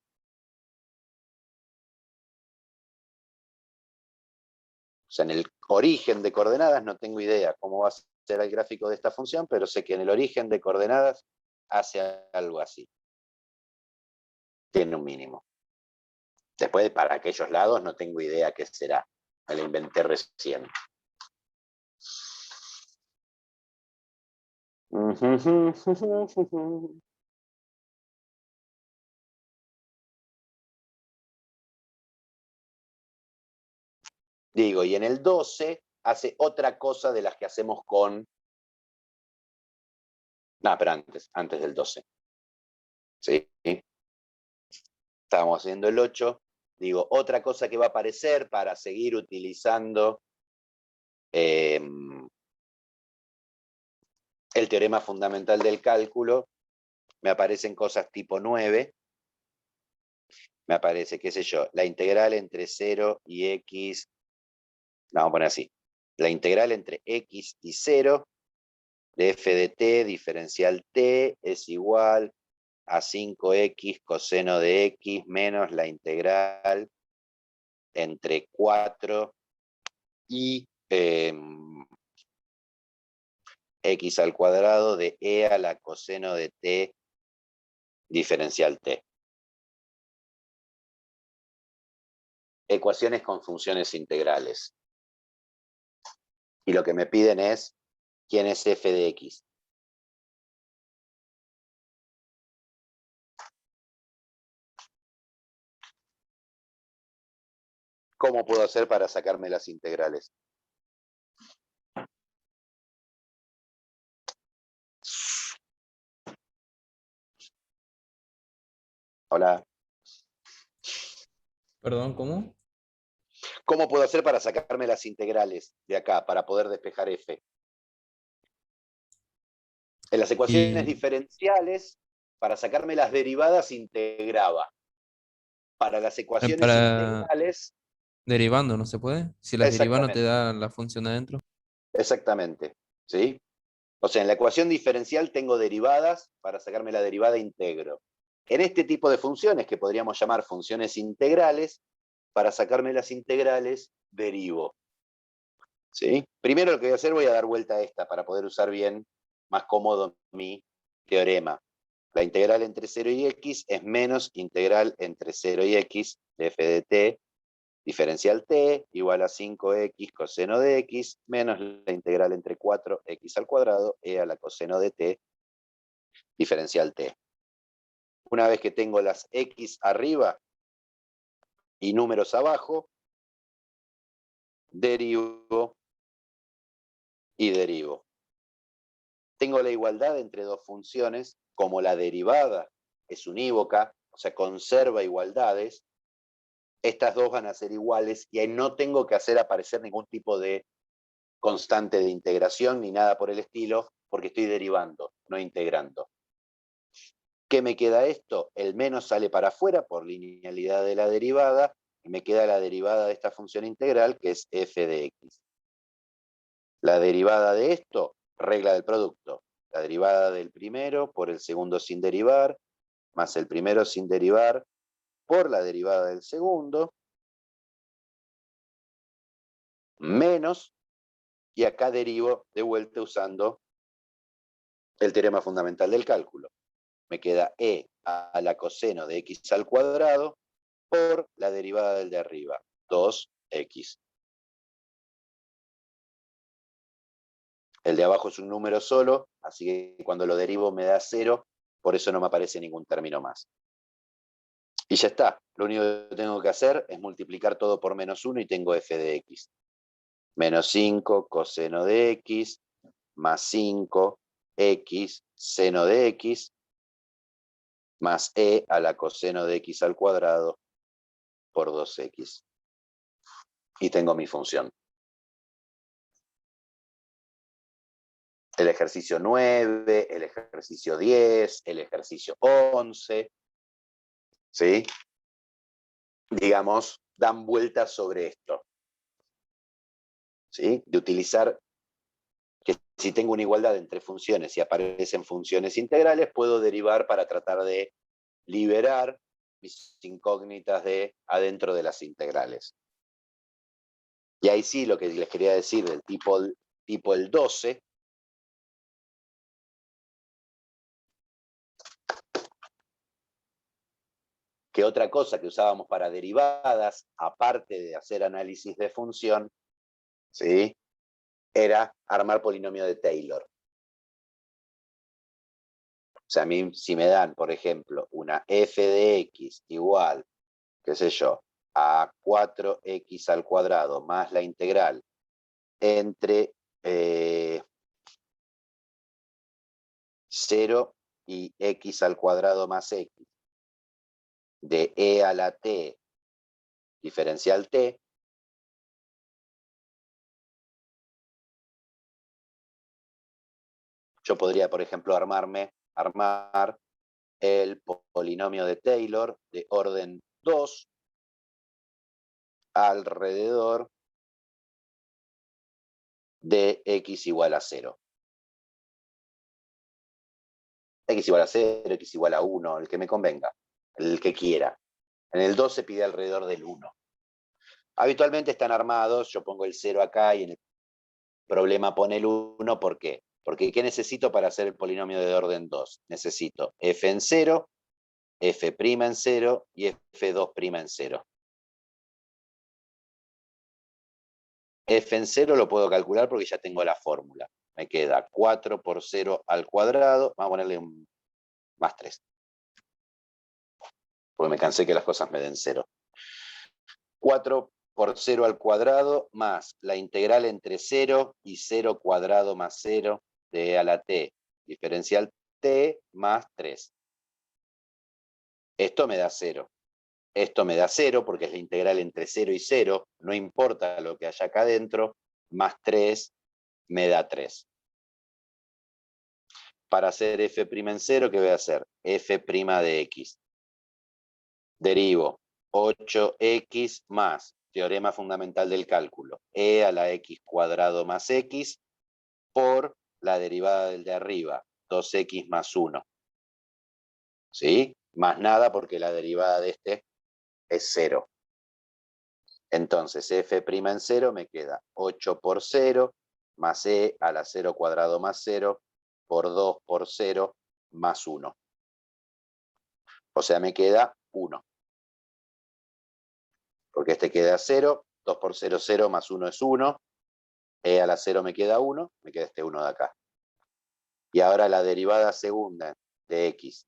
O sea, en el origen de coordenadas no tengo idea cómo va a ser el gráfico de esta función, pero sé que en el origen de coordenadas hace algo así. Tiene un mínimo. Después, para aquellos lados, no tengo idea qué será. Me lo inventé recién. Digo, y en el 12 hace otra cosa de las que hacemos con... No, pero antes del 12. ¿Sí? Estábamos haciendo el 8. Digo, otra cosa que va a aparecer para seguir utilizando el teorema fundamental del cálculo, me aparecen cosas tipo 9. Me aparece, qué sé yo, la integral entre 0 y x... Vamos a poner así. La integral entre x y 0 de f de t diferencial t es igual a 5x coseno de x menos la integral entre 4 y x al cuadrado de e a la coseno de t diferencial t. Ecuaciones con funciones integrales. Y lo que me piden es, ¿quién es f de x? ¿Cómo puedo hacer para sacarme las integrales? Hola. Perdón, ¿cómo? ¿Cómo puedo hacer para sacarme las integrales de acá, para poder despejar f? En las ecuaciones Y diferenciales, para sacarme las derivadas, integraba. Para las ecuaciones para integrales, derivando, ¿no se puede? Si las derivas no te exactamente, da la función adentro. exactamente, ¿sí? O sea, en la ecuación diferencial tengo derivadas, para sacarme la derivada integro. En este tipo de funciones, que podríamos llamar funciones integrales, para sacarme las integrales, derivo. ¿Sí? Primero lo que voy a hacer, voy a dar vuelta a esta para poder usar bien, más cómodo mi teorema. La integral entre 0 y x es menos integral entre 0 y x de f de t, diferencial t, igual a 5x coseno de x, menos la integral entre 4x al cuadrado, e a la coseno de t, diferencial t. Una vez que tengo las x arriba y números abajo, derivo y derivo. Tengo la igualdad entre dos funciones, como la derivada es unívoca, o sea, conserva igualdades, estas dos van a ser iguales y ahí no tengo que hacer aparecer ningún tipo de constante de integración ni nada por el estilo, porque estoy derivando, no integrando. ¿Qué me queda esto? El menos sale para afuera por linealidad de la derivada, y me queda la derivada de esta función integral, que es f de x. La derivada de esto, regla del producto. La derivada del primero por el segundo sin derivar, más el primero sin derivar por la derivada del segundo, menos, y acá derivo de vuelta usando el teorema fundamental del cálculo. Me queda e a la coseno de x al cuadrado por la derivada del de arriba, 2x. El de abajo es un número solo, así que cuando lo derivo me da 0, por eso no me aparece ningún término más. Y ya está, lo único que tengo que hacer es multiplicar todo por menos 1 y tengo f de x. Menos 5 coseno de x, más 5 x seno de x, más e a la coseno de x al cuadrado por 2x. Y tengo mi función. El ejercicio 9, el ejercicio 10, el ejercicio 11, ¿sí? Digamos, dan vueltas sobre esto, ¿sí? De utilizar que si tengo una igualdad entre funciones y aparecen funciones integrales, puedo derivar para tratar de liberar mis incógnitas de adentro de las integrales. Y ahí sí lo que les quería decir del tipo el 12, que otra cosa que usábamos para derivadas, aparte de hacer análisis de función, ¿sí? Era armar polinomio de Taylor. O sea, a mí si me dan, por ejemplo, una f de x igual, qué sé yo, a 4x al cuadrado más la integral entre 0 y x al cuadrado más x de e a la t diferencial t, yo podría, por ejemplo, armar el polinomio de Taylor de orden 2 alrededor de x igual a 0. X igual a 0, x igual a 1, el que me convenga, el que quiera. En el 2 se pide alrededor del 1. Habitualmente están armados, yo pongo el 0 acá y en el problema pone el 1, ¿por qué? Porque ¿qué necesito para hacer el polinomio de orden 2? Necesito f en 0, f' en 0 y f2' en 0. F en 0 lo puedo calcular porque ya tengo la fórmula. Me queda 4 por 0 al cuadrado, vamos a ponerle un más 3. Porque me cansé que las cosas me den 0. 4 por 0 al cuadrado más la integral entre 0 y 0 cuadrado más 0 de e a la t, diferencial t más 3. Esto me da 0. Esto me da 0 porque es la integral entre 0 y 0, no importa lo que haya acá adentro, más 3 me da 3. Para hacer f' en 0, ¿qué voy a hacer? F' de x. Derivo 8x más teorema fundamental del cálculo, e a la x cuadrado más x por la derivada del de arriba, 2x más 1. ¿Sí? Más nada porque la derivada de este es 0. Entonces, f' en 0 me queda 8 por 0 más e a la 0 cuadrado más 0 por 2 por 0 más 1. O sea, me queda 1. Porque este queda 0, 2 por 0, 0 más 1 es 1. E a la 0 me queda 1, me queda este 1 de acá. Y ahora la derivada segunda de x.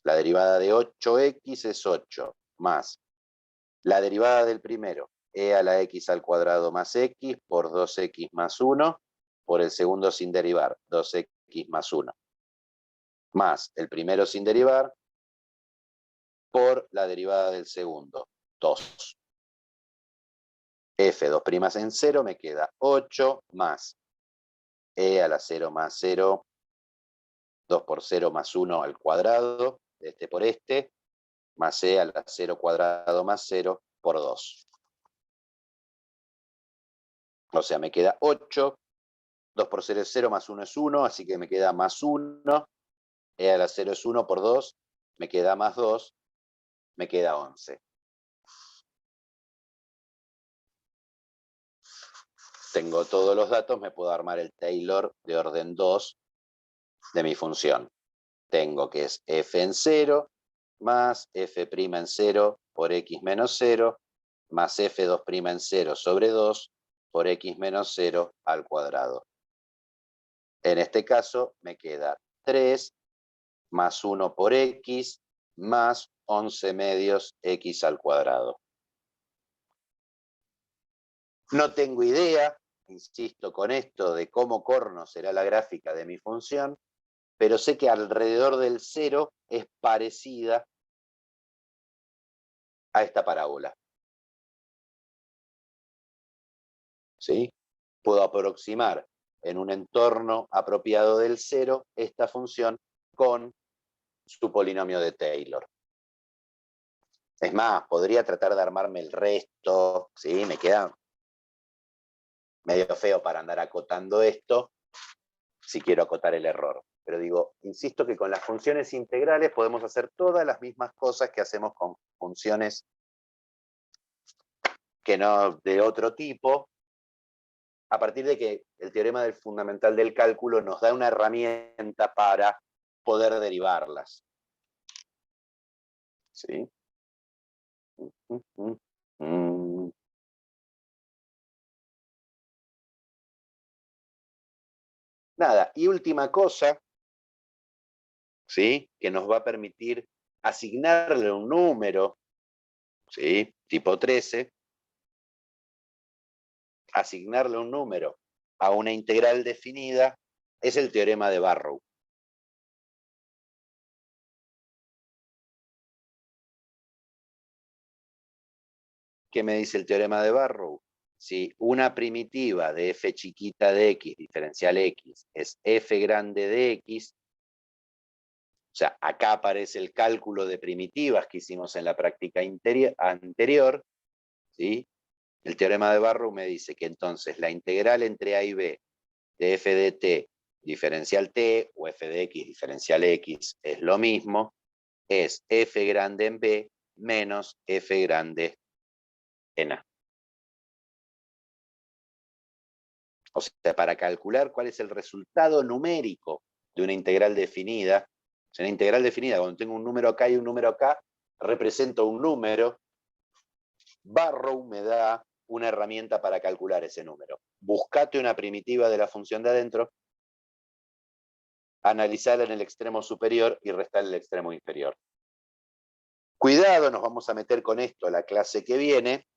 La derivada de 8x es 8, más la derivada del primero, e a la x al cuadrado más x por 2x más 1, por el segundo sin derivar, 2x más 1. Más el primero sin derivar, por la derivada del segundo, 2. F2' en 0 me queda 8 más e a la 0 más 0, 2 por 0 más 1 al cuadrado, este por este, más c a la 0 cuadrado más 0 por 2. O sea, me queda 8, 2 por 0 es 0, más 1 es 1, así que me queda más 1, e a la 0 es 1 por 2, me queda más 2, me queda 11. Tengo todos los datos, me puedo armar el Taylor de orden 2 de mi función. Tengo que es f en 0 más f' en 0 por x menos 0 más f2' en 0 sobre 2 por x menos 0 al cuadrado. En este caso me queda 3 más 1 por x más 11 medios x al cuadrado. No tengo idea, insisto con esto, de cómo corno será la gráfica de mi función, pero sé que alrededor del 0 es parecida a esta parábola. ¿Sí? Puedo aproximar en un entorno apropiado del 0 esta función con su polinomio de Taylor. Es más, podría tratar de armarme el resto, ¿sí? Me queda medio feo para andar acotando esto, si quiero acotar el error. Pero digo, insisto que con las funciones integrales podemos hacer todas las mismas cosas que hacemos con funciones que no de otro tipo, a partir de que el teorema del fundamental del cálculo nos da una herramienta para poder derivarlas. ¿Sí? Nada, y última cosa, ¿sí? Que nos va a permitir asignarle un número, ¿sí? Tipo 13, asignarle un número a una integral definida, es el teorema de Barrow. ¿Qué me dice el teorema de Barrow? Si una primitiva de f chiquita de x, diferencial x, es f grande de x, o sea, acá aparece el cálculo de primitivas que hicimos en la práctica anterior, ¿sí? El teorema de Barrow me dice que entonces la integral entre a y b de f de t diferencial t o f de x diferencial x es lo mismo, es f grande en b menos f grande en a. O sea, para calcular cuál es el resultado numérico de una integral definida, o sea, una integral definida, cuando tengo un número acá y un número acá, represento un número. Barrow me da una herramienta para calcular ese número. Buscate una primitiva de la función de adentro, analizarla en el extremo superior y restarle el extremo inferior. Cuidado, nos vamos a meter con esto la clase que viene,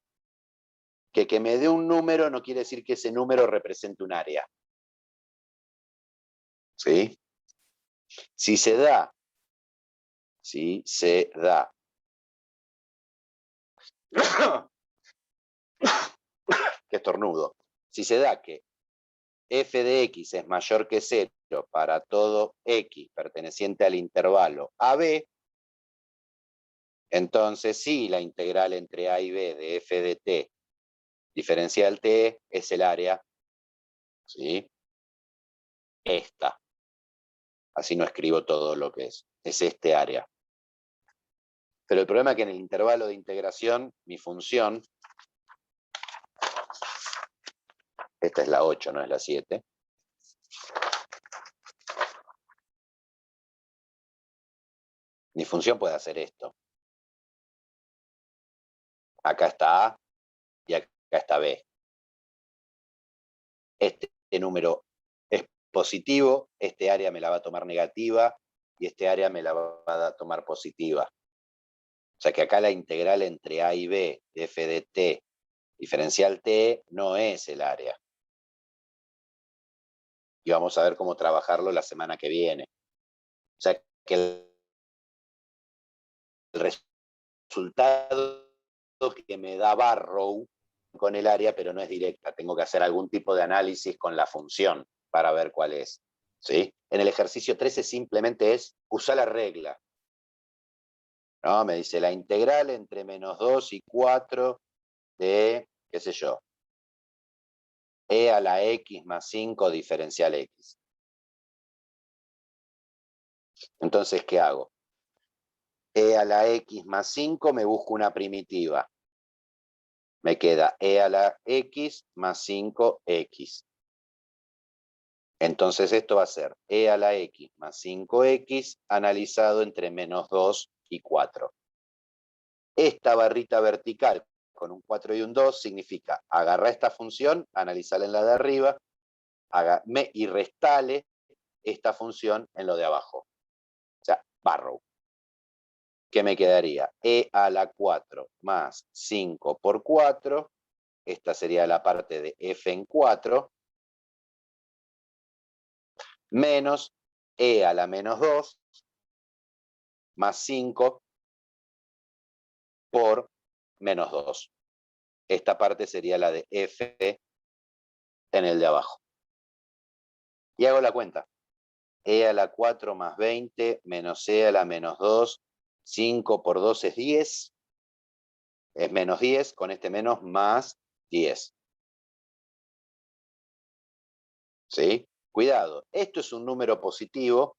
que me dé un número no quiere decir que ese número represente un área. ¿Sí? Si se da, qué estornudo. Si se da que f de x es mayor que 0 para todo x perteneciente al intervalo AB, entonces sí, la integral entre a y b de f de t diferencial t es el área, ¿sí? Esta. Así no escribo todo lo que es este área. Pero el problema es que en el intervalo de integración, mi función, esta es la 8, no es la 7, mi función puede hacer esto. Acá está A y acá está B. Este número es positivo, este área me la va a tomar negativa y este área me la va a tomar positiva. O sea que acá la integral entre A y B de f de t diferencial t no es el área. Y vamos a ver cómo trabajarlo la semana que viene. O sea que el resultado que me da Barrow con el área, pero no es directa. Tengo que hacer algún tipo de análisis con la función para ver cuál es. ¿Sí? En el ejercicio 13 simplemente es usar la regla. ¿no? Me dice la integral entre menos 2 y 4 de, qué sé yo, e a la x más 5 diferencial x. Entonces, ¿qué hago? E a la x más 5 me busco una primitiva. Me queda e a la x más 5x. Entonces esto va a ser e a la x más 5x analizado entre menos 2 y 4. Esta barrita vertical con un 4 y un 2 significa agarrar esta función, analizarla en la de arriba, y restale esta función en lo de abajo. O sea, barrow. ¿Qué me quedaría? E a la 4 más 5 por 4. Esta sería la parte de f en 4. Menos e a la menos 2 más 5 por menos 2. Esta parte sería la de f en el de abajo. Y hago la cuenta. E a la 4 más 20 menos e a la menos 2. 5 por 2 es 10. Es menos 10, con este menos más 10. ¿Sí? Cuidado, esto es un número positivo.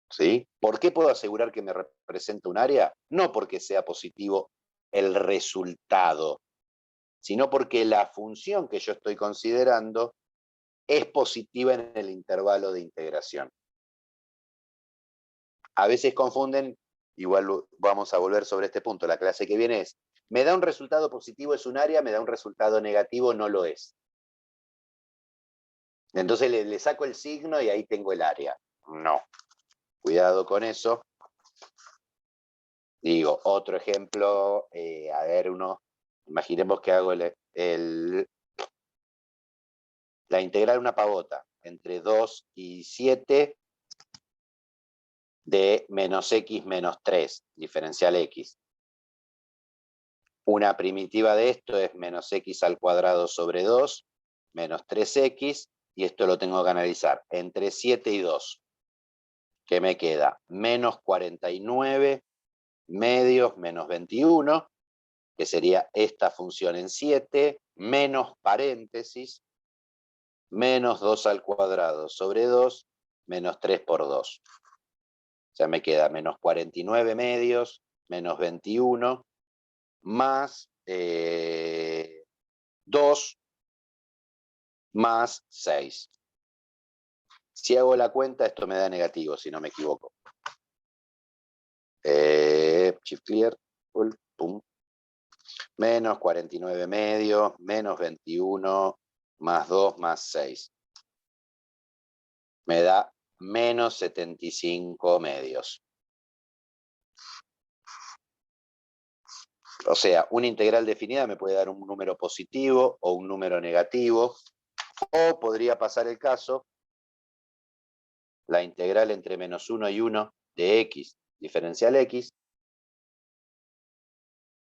¿Sí? ¿Por qué puedo asegurar que me representa un área? No porque sea positivo el resultado, sino porque la función que yo estoy considerando es positiva en el intervalo de integración. A veces confunden, igual vamos a volver sobre este punto, la clase que viene es, me da un resultado positivo es un área, me da un resultado negativo no lo es. Entonces le saco el signo y ahí tengo el área. No, cuidado con eso. Digo, otro ejemplo, a ver, imaginemos que hago la integral de una pavota entre 2 y 7 de menos x menos 3, diferencial x. Una primitiva de esto es menos x al cuadrado sobre 2, menos 3x, y esto lo tengo que analizar entre 7 y 2. ¿Qué me queda? Menos 49 medios menos 21, que sería esta función en 7, menos paréntesis, menos 2 al cuadrado sobre 2, menos 3 por 2. O sea, me queda menos 49 medios, menos 21, más 2, más 6. Si hago la cuenta, esto me da negativo, si no me equivoco. Shift clear, pum. Menos 49 medios, menos 21, más 2, más 6. Me da menos 75 medios. O sea, una integral definida me puede dar un número positivo o un número negativo, o podría pasar el caso, la integral entre menos 1 y 1 de x, diferencial x,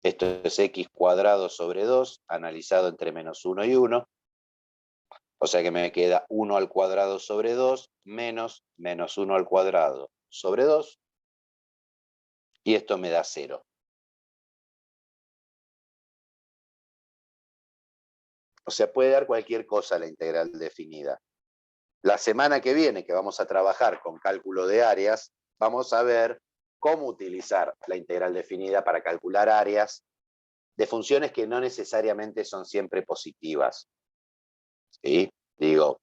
esto es x cuadrado sobre 2, analizado entre menos 1 y 1, o sea que me queda 1 al cuadrado sobre 2 menos menos 1 al cuadrado sobre 2, y esto me da 0. O sea, puede dar cualquier cosa la integral definida. La semana que viene, que vamos a trabajar con cálculo de áreas, vamos a ver cómo utilizar la integral definida para calcular áreas de funciones que no necesariamente son siempre positivas. ¿Sí? Digo,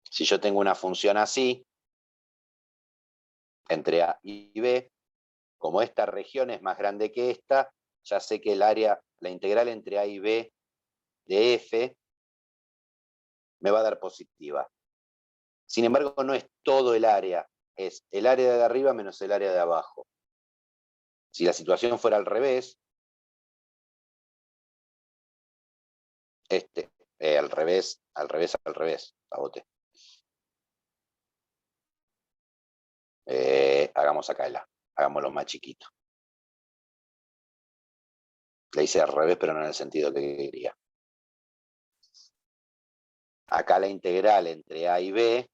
si yo tengo una función así, entre A y B, como esta región es más grande que esta, ya sé que el área, la integral entre A y B de f me va a dar positiva. Sin embargo, no es todo el área, es el área de arriba menos el área de abajo. Si la situación fuera al revés, al revés, sabote. Hagamos acá hagámoslo más chiquito. Le hice al revés, pero no en el sentido que quería. Acá la integral entre A y B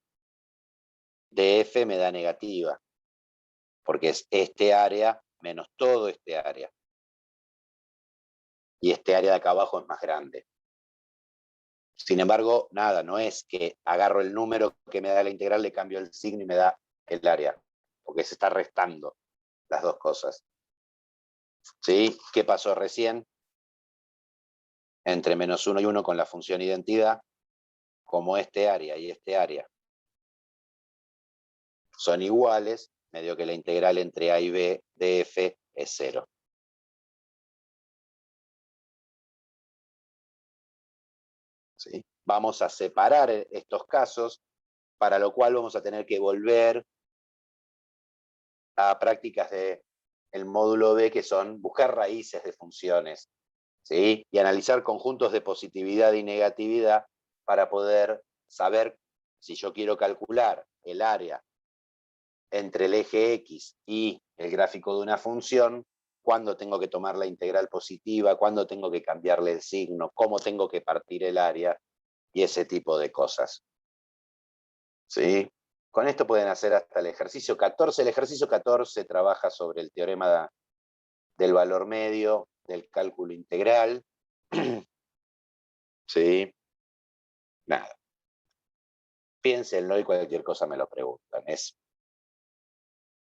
de f me da negativa. porque es este área menos todo este área. Y este área de acá abajo es más grande. Sin embargo, nada, no es que agarro el número que me da la integral, le cambio el signo y me da el área, porque se está restando las dos cosas. ¿Sí? ¿Qué pasó recién? Entre menos 1 y 1 con la función identidad, como este área y este área son iguales, me dio que la integral entre A y B de f es 0. ¿Sí? Vamos a separar estos casos, para lo cual vamos a tener que volver a prácticas del módulo B, que son buscar raíces de funciones, ¿sí? Y analizar conjuntos de positividad y negatividad para poder saber si yo quiero calcular el área entre el eje X y el gráfico de una función, cuándo tengo que tomar la integral positiva, cuándo tengo que cambiarle el signo, cómo tengo que partir el área y ese tipo de cosas. ¿Sí? Con esto pueden hacer hasta el ejercicio 14. El ejercicio 14 trabaja sobre el teorema del valor medio, del cálculo integral. ¿Sí? Nada. Piénsenlo y cualquier cosa me lo preguntan.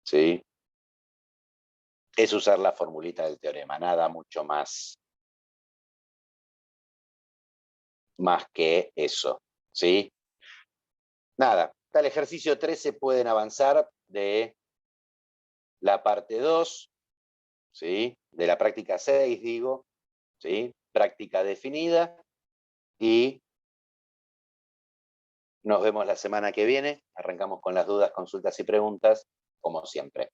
¿Sí? Es usar la formulita del teorema, nada mucho más que eso. ¿Sí? Nada. Hasta el ejercicio 13 pueden avanzar de la parte 2, ¿sí? De la práctica 6, digo, ¿sí? Práctica definida, y nos vemos la semana que viene. Arrancamos con las dudas, consultas y preguntas, como siempre.